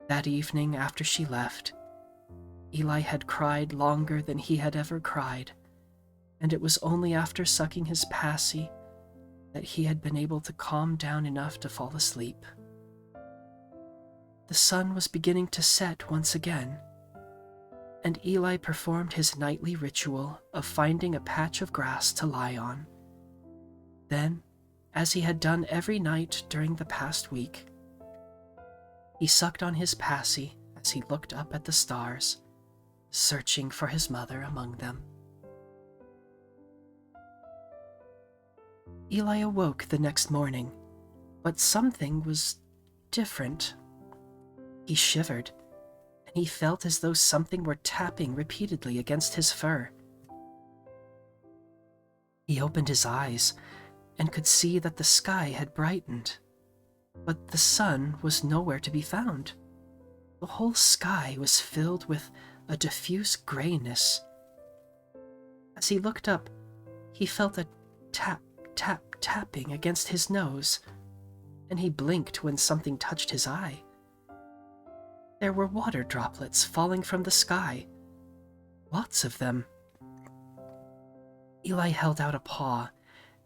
That evening after she left, Eli had cried longer than he had ever cried, and it was only after sucking his passy that he had been able to calm down enough to fall asleep. The sun was beginning to set once again, and Eli performed his nightly ritual of finding a patch of grass to lie on. Then, as he had done every night during the past week, he sucked on his passy as he looked up at the stars, searching for his mother among them. Eli awoke the next morning, but something was different. He shivered, and he felt as though something were tapping repeatedly against his fur. He opened his eyes and could see that the sky had brightened, but the sun was nowhere to be found. The whole sky was filled with a diffuse grayness. As he looked up, he felt a tapping against his nose, and he blinked when something touched his eye. There were water droplets falling from the sky, lots of them. Eli held out a paw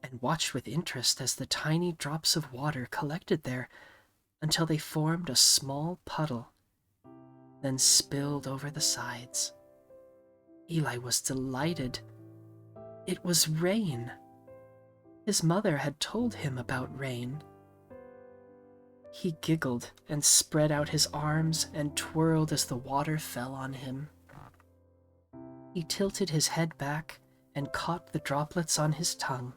and watched with interest as the tiny drops of water collected there until they formed a small puddle, then spilled over the sides. Eli was delighted. It was rain. His mother had told him about rain. He giggled and spread out his arms and twirled as the water fell on him. He tilted his head back and caught the droplets on his tongue.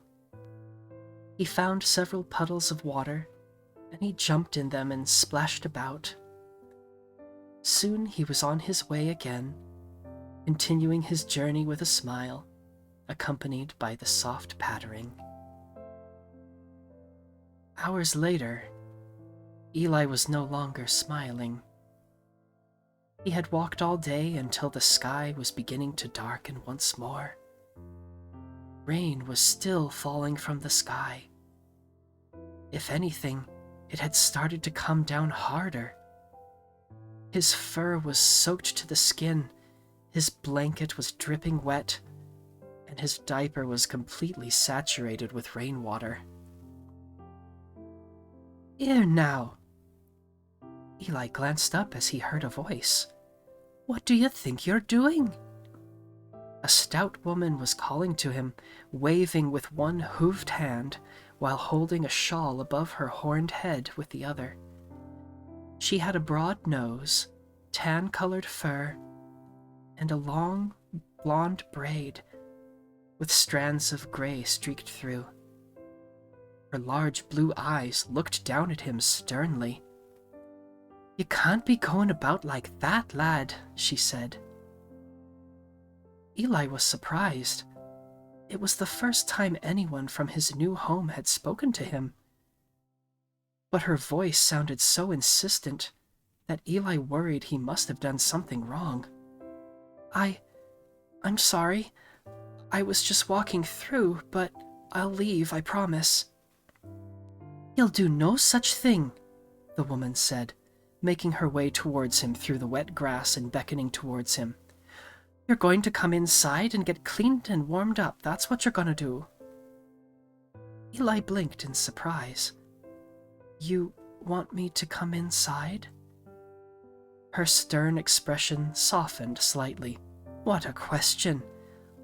He found several puddles of water, and he jumped in them and splashed about. Soon he was on his way again, continuing his journey with a smile, accompanied by the soft pattering. Hours later, Eli was no longer smiling. He had walked all day until the sky was beginning to darken once more. Rain was still falling from the sky. If anything, it had started to come down harder. His fur was soaked to the skin, his blanket was dripping wet, and his diaper was completely saturated with rainwater. "Here now!" Eli glanced up as he heard a voice. "What do you think you're doing?" A stout woman was calling to him, waving with one hooved hand while holding a shawl above her horned head with the other. She had a broad nose, tan-colored fur, and a long blonde braid with strands of gray streaked through. Her large blue eyes looked down at him sternly. "You can't be going about like that, lad," she said. Eli was surprised. It was the first time anyone from his new home had spoken to him. But her voice sounded so insistent that Eli worried he must have done something wrong. I'm sorry. I was just walking through, but I'll leave, I promise." "You'll do no such thing," the woman said, making her way towards him through the wet grass and beckoning towards him. "You're going to come inside and get cleaned and warmed up, that's what you're going to do." Eli blinked in surprise. "You want me to come inside?" Her stern expression softened slightly. "What a question!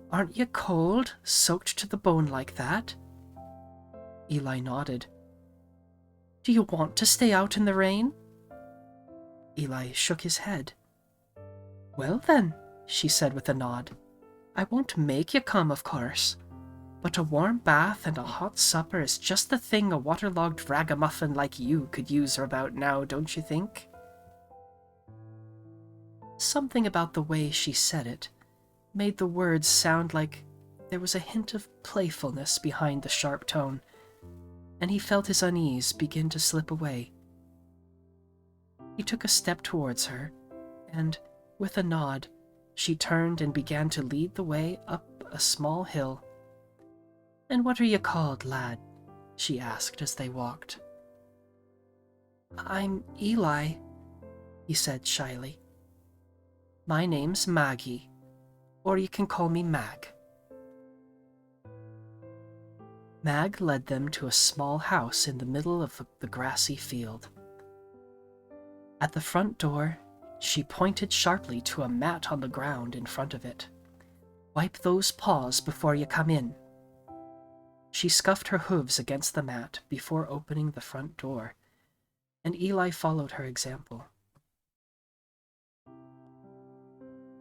Aren't you cold, soaked to the bone like that?" Eli nodded. "Do you want to stay out in the rain?" Eli shook his head. "Well then," she said with a nod, "I won't make you come, of course. But a warm bath and a hot supper is just the thing a waterlogged ragamuffin like you could use about now, don't you think?" Something about the way she said it made the words sound like there was a hint of playfulness behind the sharp tone, and he felt his unease begin to slip away. He took a step towards her, and, with a nod, she turned and began to lead the way up a small hill. "And what are you called, lad?" she asked as they walked. "I'm Eli," he said shyly. "My name's Maggie, or you can call me Mag." Mag led them to a small house in the middle of the grassy field. At the front door, she pointed sharply to a mat on the ground in front of it. "Wipe those paws before you come in." She scuffed her hooves against the mat before opening the front door, and Eli followed her example.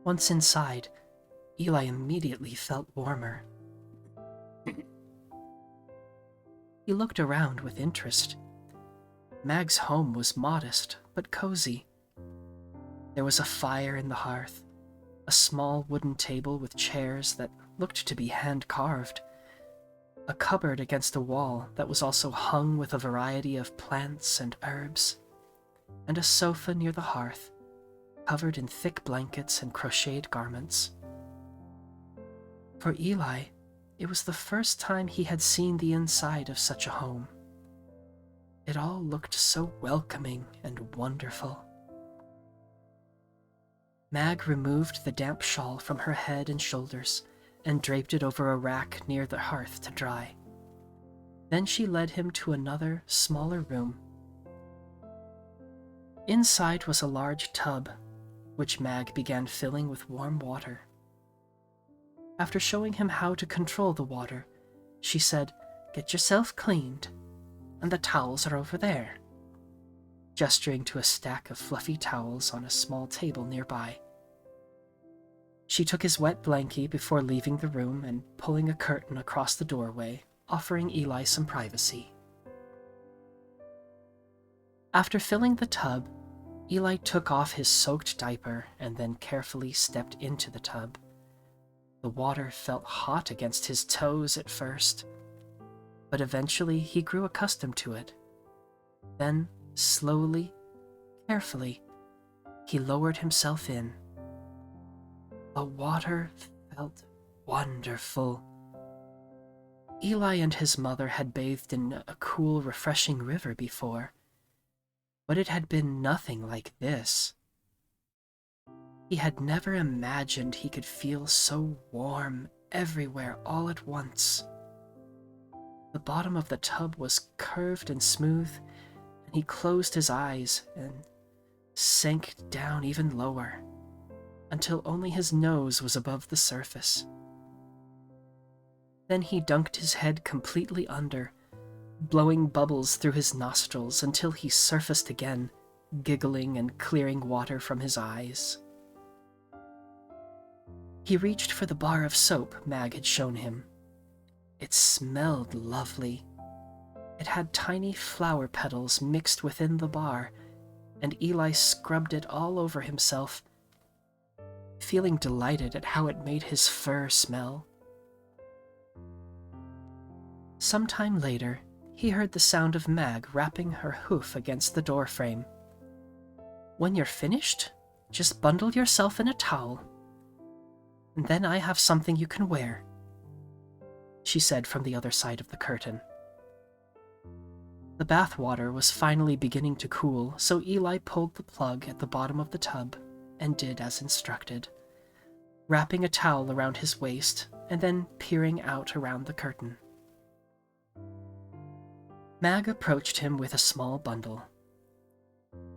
Once inside, Eli immediately felt warmer. He looked around with interest. Mag's home was modest but cozy. There was a fire in the hearth, a small wooden table with chairs that looked to be hand-carved, a cupboard against a wall that was also hung with a variety of plants and herbs, and a sofa near the hearth, covered in thick blankets and crocheted garments. For Eli, it was the first time he had seen the inside of such a home. It all looked so welcoming and wonderful. Mag removed the damp shawl from her head and shoulders and draped it over a rack near the hearth to dry. Then she led him to another, smaller room. Inside was a large tub, which Mag began filling with warm water. After showing him how to control the water, she said, "Get yourself cleaned, and the towels are over there," gesturing to a stack of fluffy towels on a small table nearby. She took his wet blankie before leaving the room and pulling a curtain across the doorway, offering Eli some privacy. After filling the tub, Eli took off his soaked diaper and then carefully stepped into the tub. The water felt hot against his toes at first, but eventually he grew accustomed to it. Then, slowly, carefully, he lowered himself in. The water felt wonderful. Eli and his mother had bathed in a cool, refreshing river before, but it had been nothing like this. He had never imagined he could feel so warm everywhere all at once. The bottom of the tub was curved and smooth, and he closed his eyes and sank down even lower, until only his nose was above the surface. Then he dunked his head completely under, blowing bubbles through his nostrils until he surfaced again, giggling and clearing water from his eyes. He reached for the bar of soap Mag had shown him. It smelled lovely. It had tiny flower petals mixed within the bar, and Eli scrubbed it all over himself, feeling delighted at how it made his fur smell. Sometime later, he heard the sound of Mag rapping her hoof against the doorframe. "When you're finished, just bundle yourself in a towel, and then I have something you can wear," she said from the other side of the curtain. The bath water was finally beginning to cool, so Eli pulled the plug at the bottom of the tub and did as instructed, wrapping a towel around his waist and then peering out around the curtain. Mag approached him with a small bundle.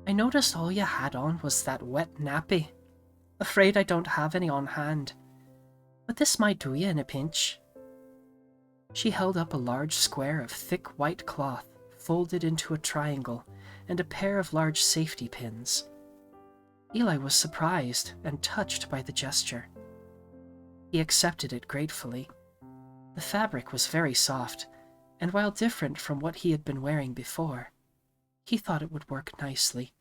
"I noticed all you had on was that wet nappy. Afraid I don't have any on hand, but this might do you in a pinch." She held up a large square of thick white cloth folded into a triangle and a pair of large safety pins. Eli was surprised and touched by the gesture. He accepted it gratefully. The fabric was very soft, and while different from what he had been wearing before, he thought it would work nicely.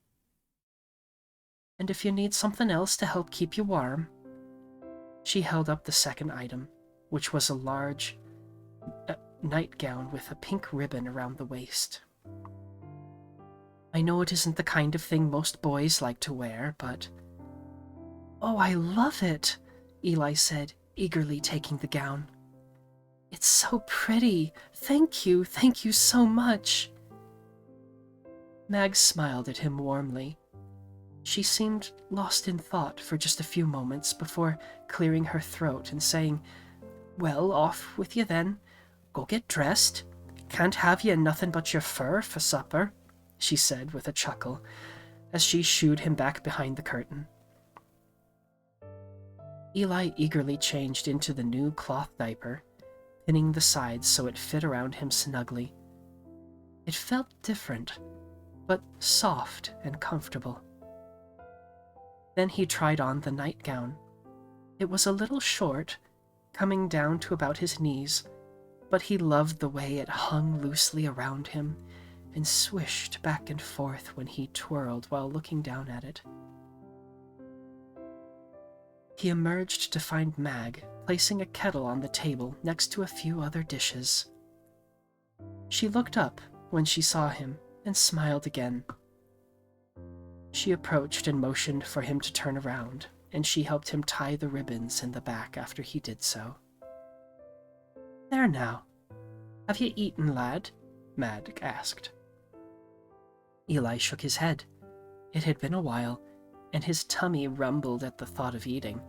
"And if you need something else to help keep you warm," she held up the second item, which was a large nightgown with a pink ribbon around the waist. "I know it isn't the kind of thing most boys like to wear, but—" "Oh, I love it," Eli said, eagerly taking the gown. "It's so pretty. Thank you so much." Mag smiled at him warmly. She seemed lost in thought for just a few moments before clearing her throat and saying, "Well, off with you then. Go get dressed. Can't have you in nothing but your fur for supper," she said with a chuckle, as she shooed him back behind the curtain. Eli eagerly changed into the new cloth diaper, pinning the sides so it fit around him snugly. It felt different, but soft and comfortable. Then he tried on the nightgown. It was a little short, coming down to about his knees, but he loved the way it hung loosely around him and swished back and forth when he twirled while looking down at it. He emerged to find Mag placing a kettle on the table next to a few other dishes. She looked up when she saw him and smiled again. She approached and motioned for him to turn around, and she helped him tie the ribbons in the back after he did so. "There now. Have you eaten, lad?" Mag asked. Eli shook his head. It had been a while, and his tummy rumbled at the thought of eating.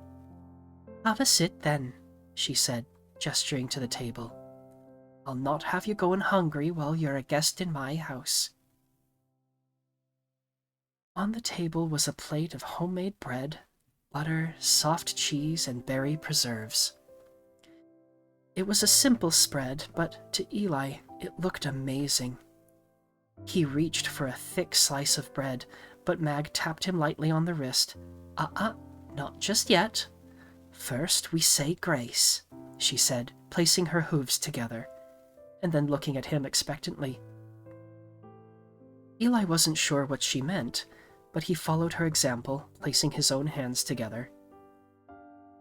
"Have a sit, then," she said, gesturing to the table. "I'll not have you going hungry while you're a guest in my house." On the table was a plate of homemade bread, butter, soft cheese, and berry preserves. It was a simple spread, but to Eli it looked amazing. He reached for a thick slice of bread, but Mag tapped him lightly on the wrist. Not just yet. First we say grace," she said, placing her hooves together, and then looking at him expectantly. Eli wasn't sure what she meant, but he followed her example, placing his own hands together.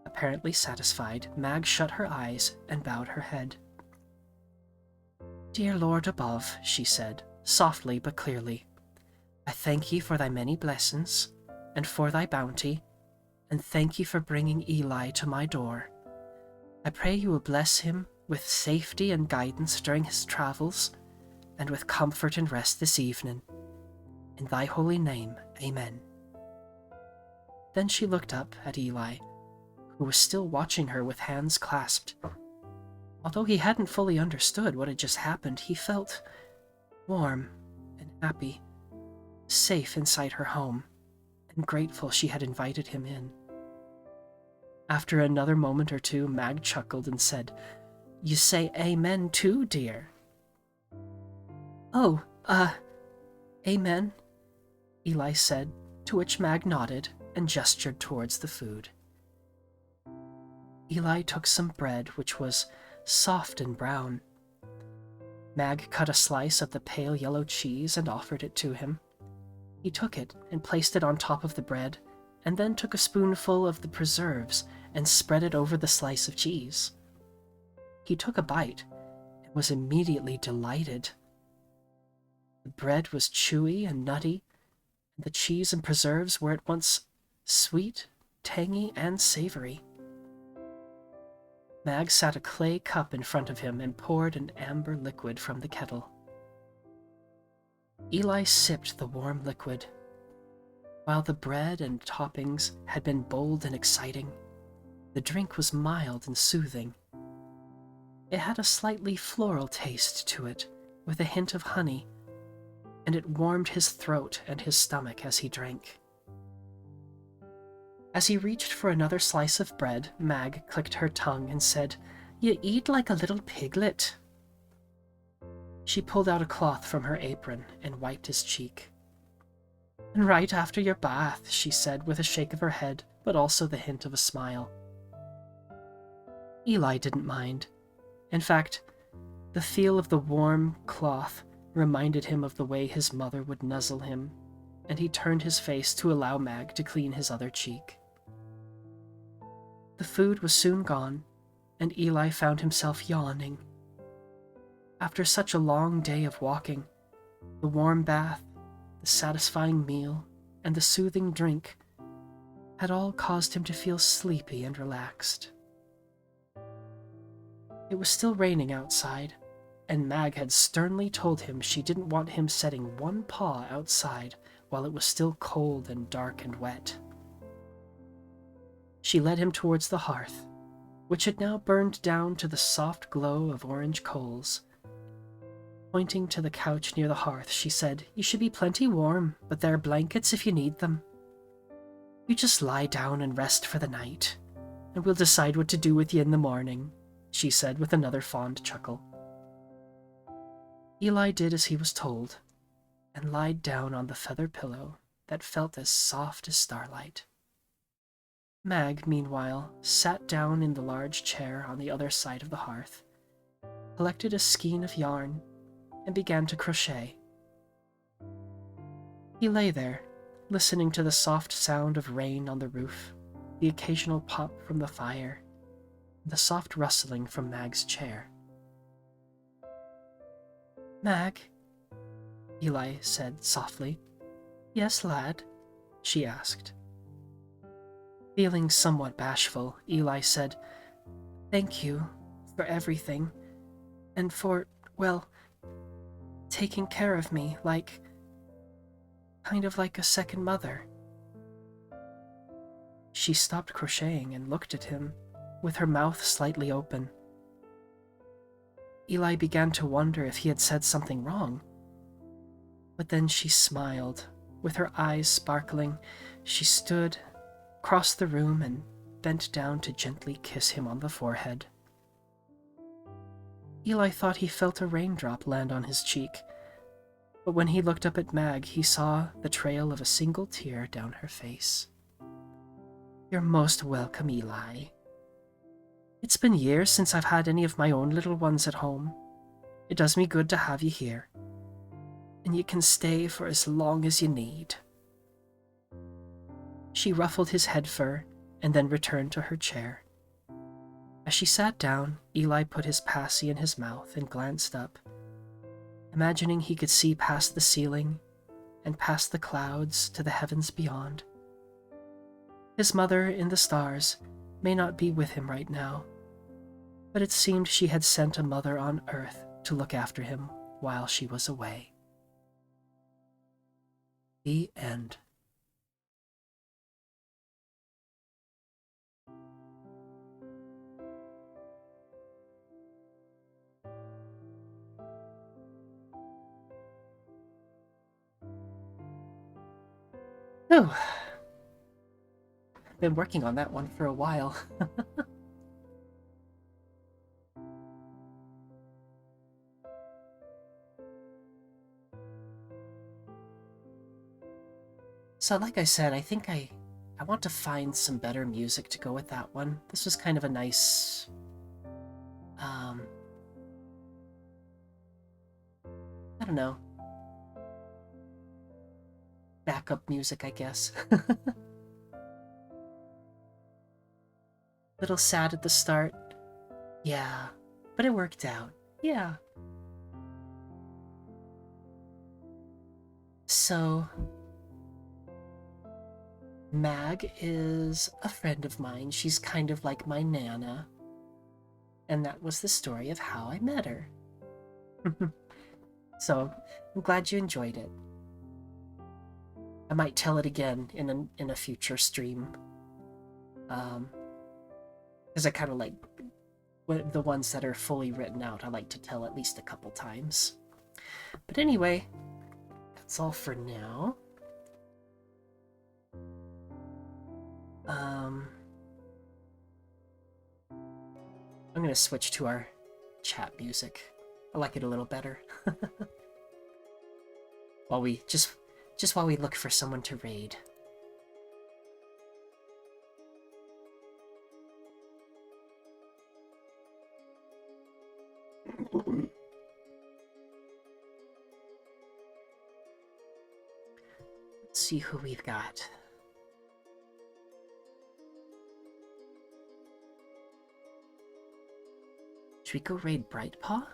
Apparently satisfied, Mag shut her eyes and bowed her head. "Dear Lord above," she said, softly but clearly, "I thank ye for thy many blessings, and for thy bounty, and thank ye for bringing Eli to my door. I pray you will bless him with safety and guidance during his travels, and with comfort and rest this evening. In thy holy name, amen." Then she looked up at Eli, who was still watching her with hands clasped. Although he hadn't fully understood what had just happened, he felt warm and happy, safe inside her home, and grateful she had invited him in. After another moment or two, Mag chuckled and said, "You say amen too, dear?" "Oh, amen," Eli said, to which Mag nodded and gestured towards the food. Eli took some bread, which was soft and brown. Mag cut a slice of the pale yellow cheese and offered it to him. He took it and placed it on top of the bread, and then took a spoonful of the preserves and spread it over the slice of cheese. He took a bite and was immediately delighted. The bread was chewy and nutty, and the cheese and preserves were at once sweet, tangy, and savory. Mag sat a clay cup in front of him and poured an amber liquid from the kettle. Eli sipped the warm liquid. While the bread and toppings had been bold and exciting, the drink was mild and soothing. It had a slightly floral taste to it, with a hint of honey, and it warmed his throat and his stomach as he drank. As he reached for another slice of bread, Mag clicked her tongue and said, "You eat like a little piglet." She pulled out a cloth from her apron and wiped his cheek. "And right after your bath," she said with a shake of her head, but also the hint of a smile. Eli didn't mind. In fact, the feel of the warm cloth reminded him of the way his mother would nuzzle him, and he turned his face to allow Mag to clean his other cheek. The food was soon gone, and Eli found himself yawning. After such a long day of walking, the warm bath, the satisfying meal, and the soothing drink had all caused him to feel sleepy and relaxed. It was still raining outside, and Mag had sternly told him she didn't want him setting one paw outside while it was still cold and dark and wet. She led him towards the hearth, which had now burned down to the soft glow of orange coals. Pointing to the couch near the hearth, she said, "You should be plenty warm, but there are blankets if you need them. You just lie down and rest for the night, and we'll decide what to do with you in the morning," she said with another fond chuckle. Eli did as he was told, and lied down on the feather pillow that felt as soft as starlight. Mag, meanwhile, sat down in the large chair on the other side of the hearth, collected a skein of yarn, and began to crochet. He lay there, listening to the soft sound of rain on the roof, the occasional pop from the fire, and the soft rustling from Mag's chair. "Mag," Eli said softly. "Yes, lad?" she asked. Feeling somewhat bashful, Eli said, "Thank you for everything, and for, well, taking care of me kind of like a second mother." She stopped crocheting and looked at him, with her mouth slightly open. Eli began to wonder if he had said something wrong. But then she smiled, with her eyes sparkling. She stood, crossed the room, and bent down to gently kiss him on the forehead. Eli thought he felt a raindrop land on his cheek, but when he looked up at Mag, he saw the trail of a single tear down her face. "You're most welcome, Eli. It's been years since I've had any of my own little ones at home. It does me good to have you here, and you can stay for as long as you need." She ruffled his head fur and then returned to her chair. As she sat down, Eli put his passy in his mouth and glanced up, imagining he could see past the ceiling and past the clouds to the heavens beyond. His mother in the stars may not be with him right now, but it seemed she had sent a mother on earth to look after him while she was away. The end. Oh, been working on that one for a while. So like I said, I think I want to find some better music to go with that one. This was kind of a nice, I don't know, backup music, I guess. Little sad at the start. Yeah, but it worked out. Yeah. So, Mag is a friend of mine. She's kind of like my Nana. And that was the story of how I met her. So, I'm glad you enjoyed it. I might tell it again in a future stream. Because I kind of like the ones that are fully written out. I like to tell at least a couple times. But anyway, that's all for now. I'm gonna switch to our chat music. I like it a little better. While we while we look for someone to raid. Let's see who we've got. Should we go raid Brightpaw?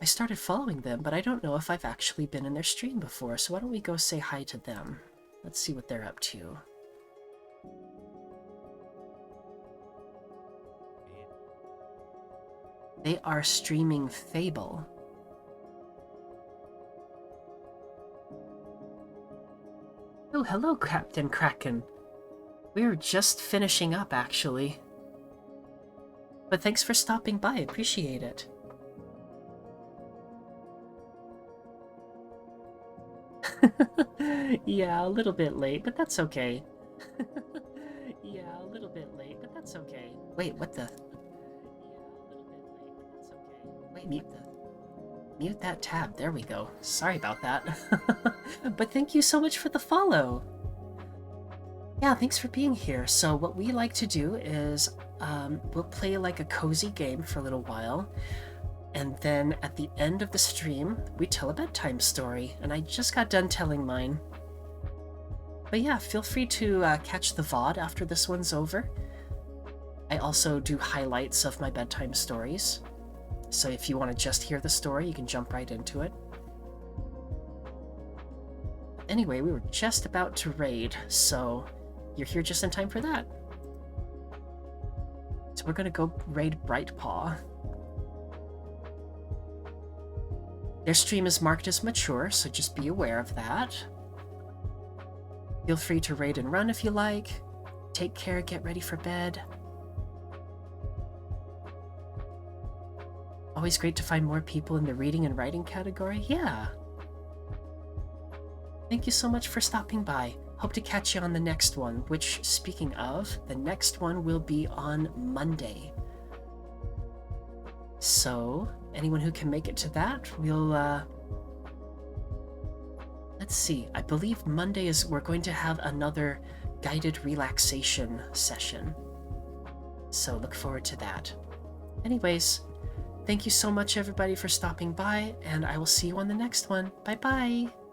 I started following them, but I don't know if I've actually been in their stream before, so why don't we go say hi to them? Let's see what they're up to. They are streaming Fable. Oh, hello, Captain Kraken. We're just finishing up, actually. But thanks for stopping by, appreciate it. Yeah, a little bit late, but that's okay. Yeah, a little bit late, but that's okay. Wait, what the? Wait, mute that tab. There we go. Sorry about that. But thank you so much for the follow. Yeah, thanks for being here. So what we like to do is we'll play like a cozy game for a little while, and then at the end of the stream, we tell a bedtime story, and I just got done telling mine. But yeah, feel free to catch the VOD after this one's over. I also do highlights of my bedtime stories, so if you want to just hear the story, you can jump right into it. Anyway, we were just about to raid, so you're here just in time for that. So we're gonna go raid Brightpaw. Their stream is marked as mature, so just be aware of that. Feel free to raid and run if you like. Take care, get ready for bed. Always great to find more people in the reading and writing category. Yeah. Thank you so much for stopping by. Hope to catch you on the next one, which, speaking of, the next one will be on Monday. So, anyone who can make it to that, we'll, let's see, I believe Monday we're going to have another guided relaxation session. So look forward to that. Anyways, thank you so much everybody for stopping by, and I will see you on the next one. Bye-bye!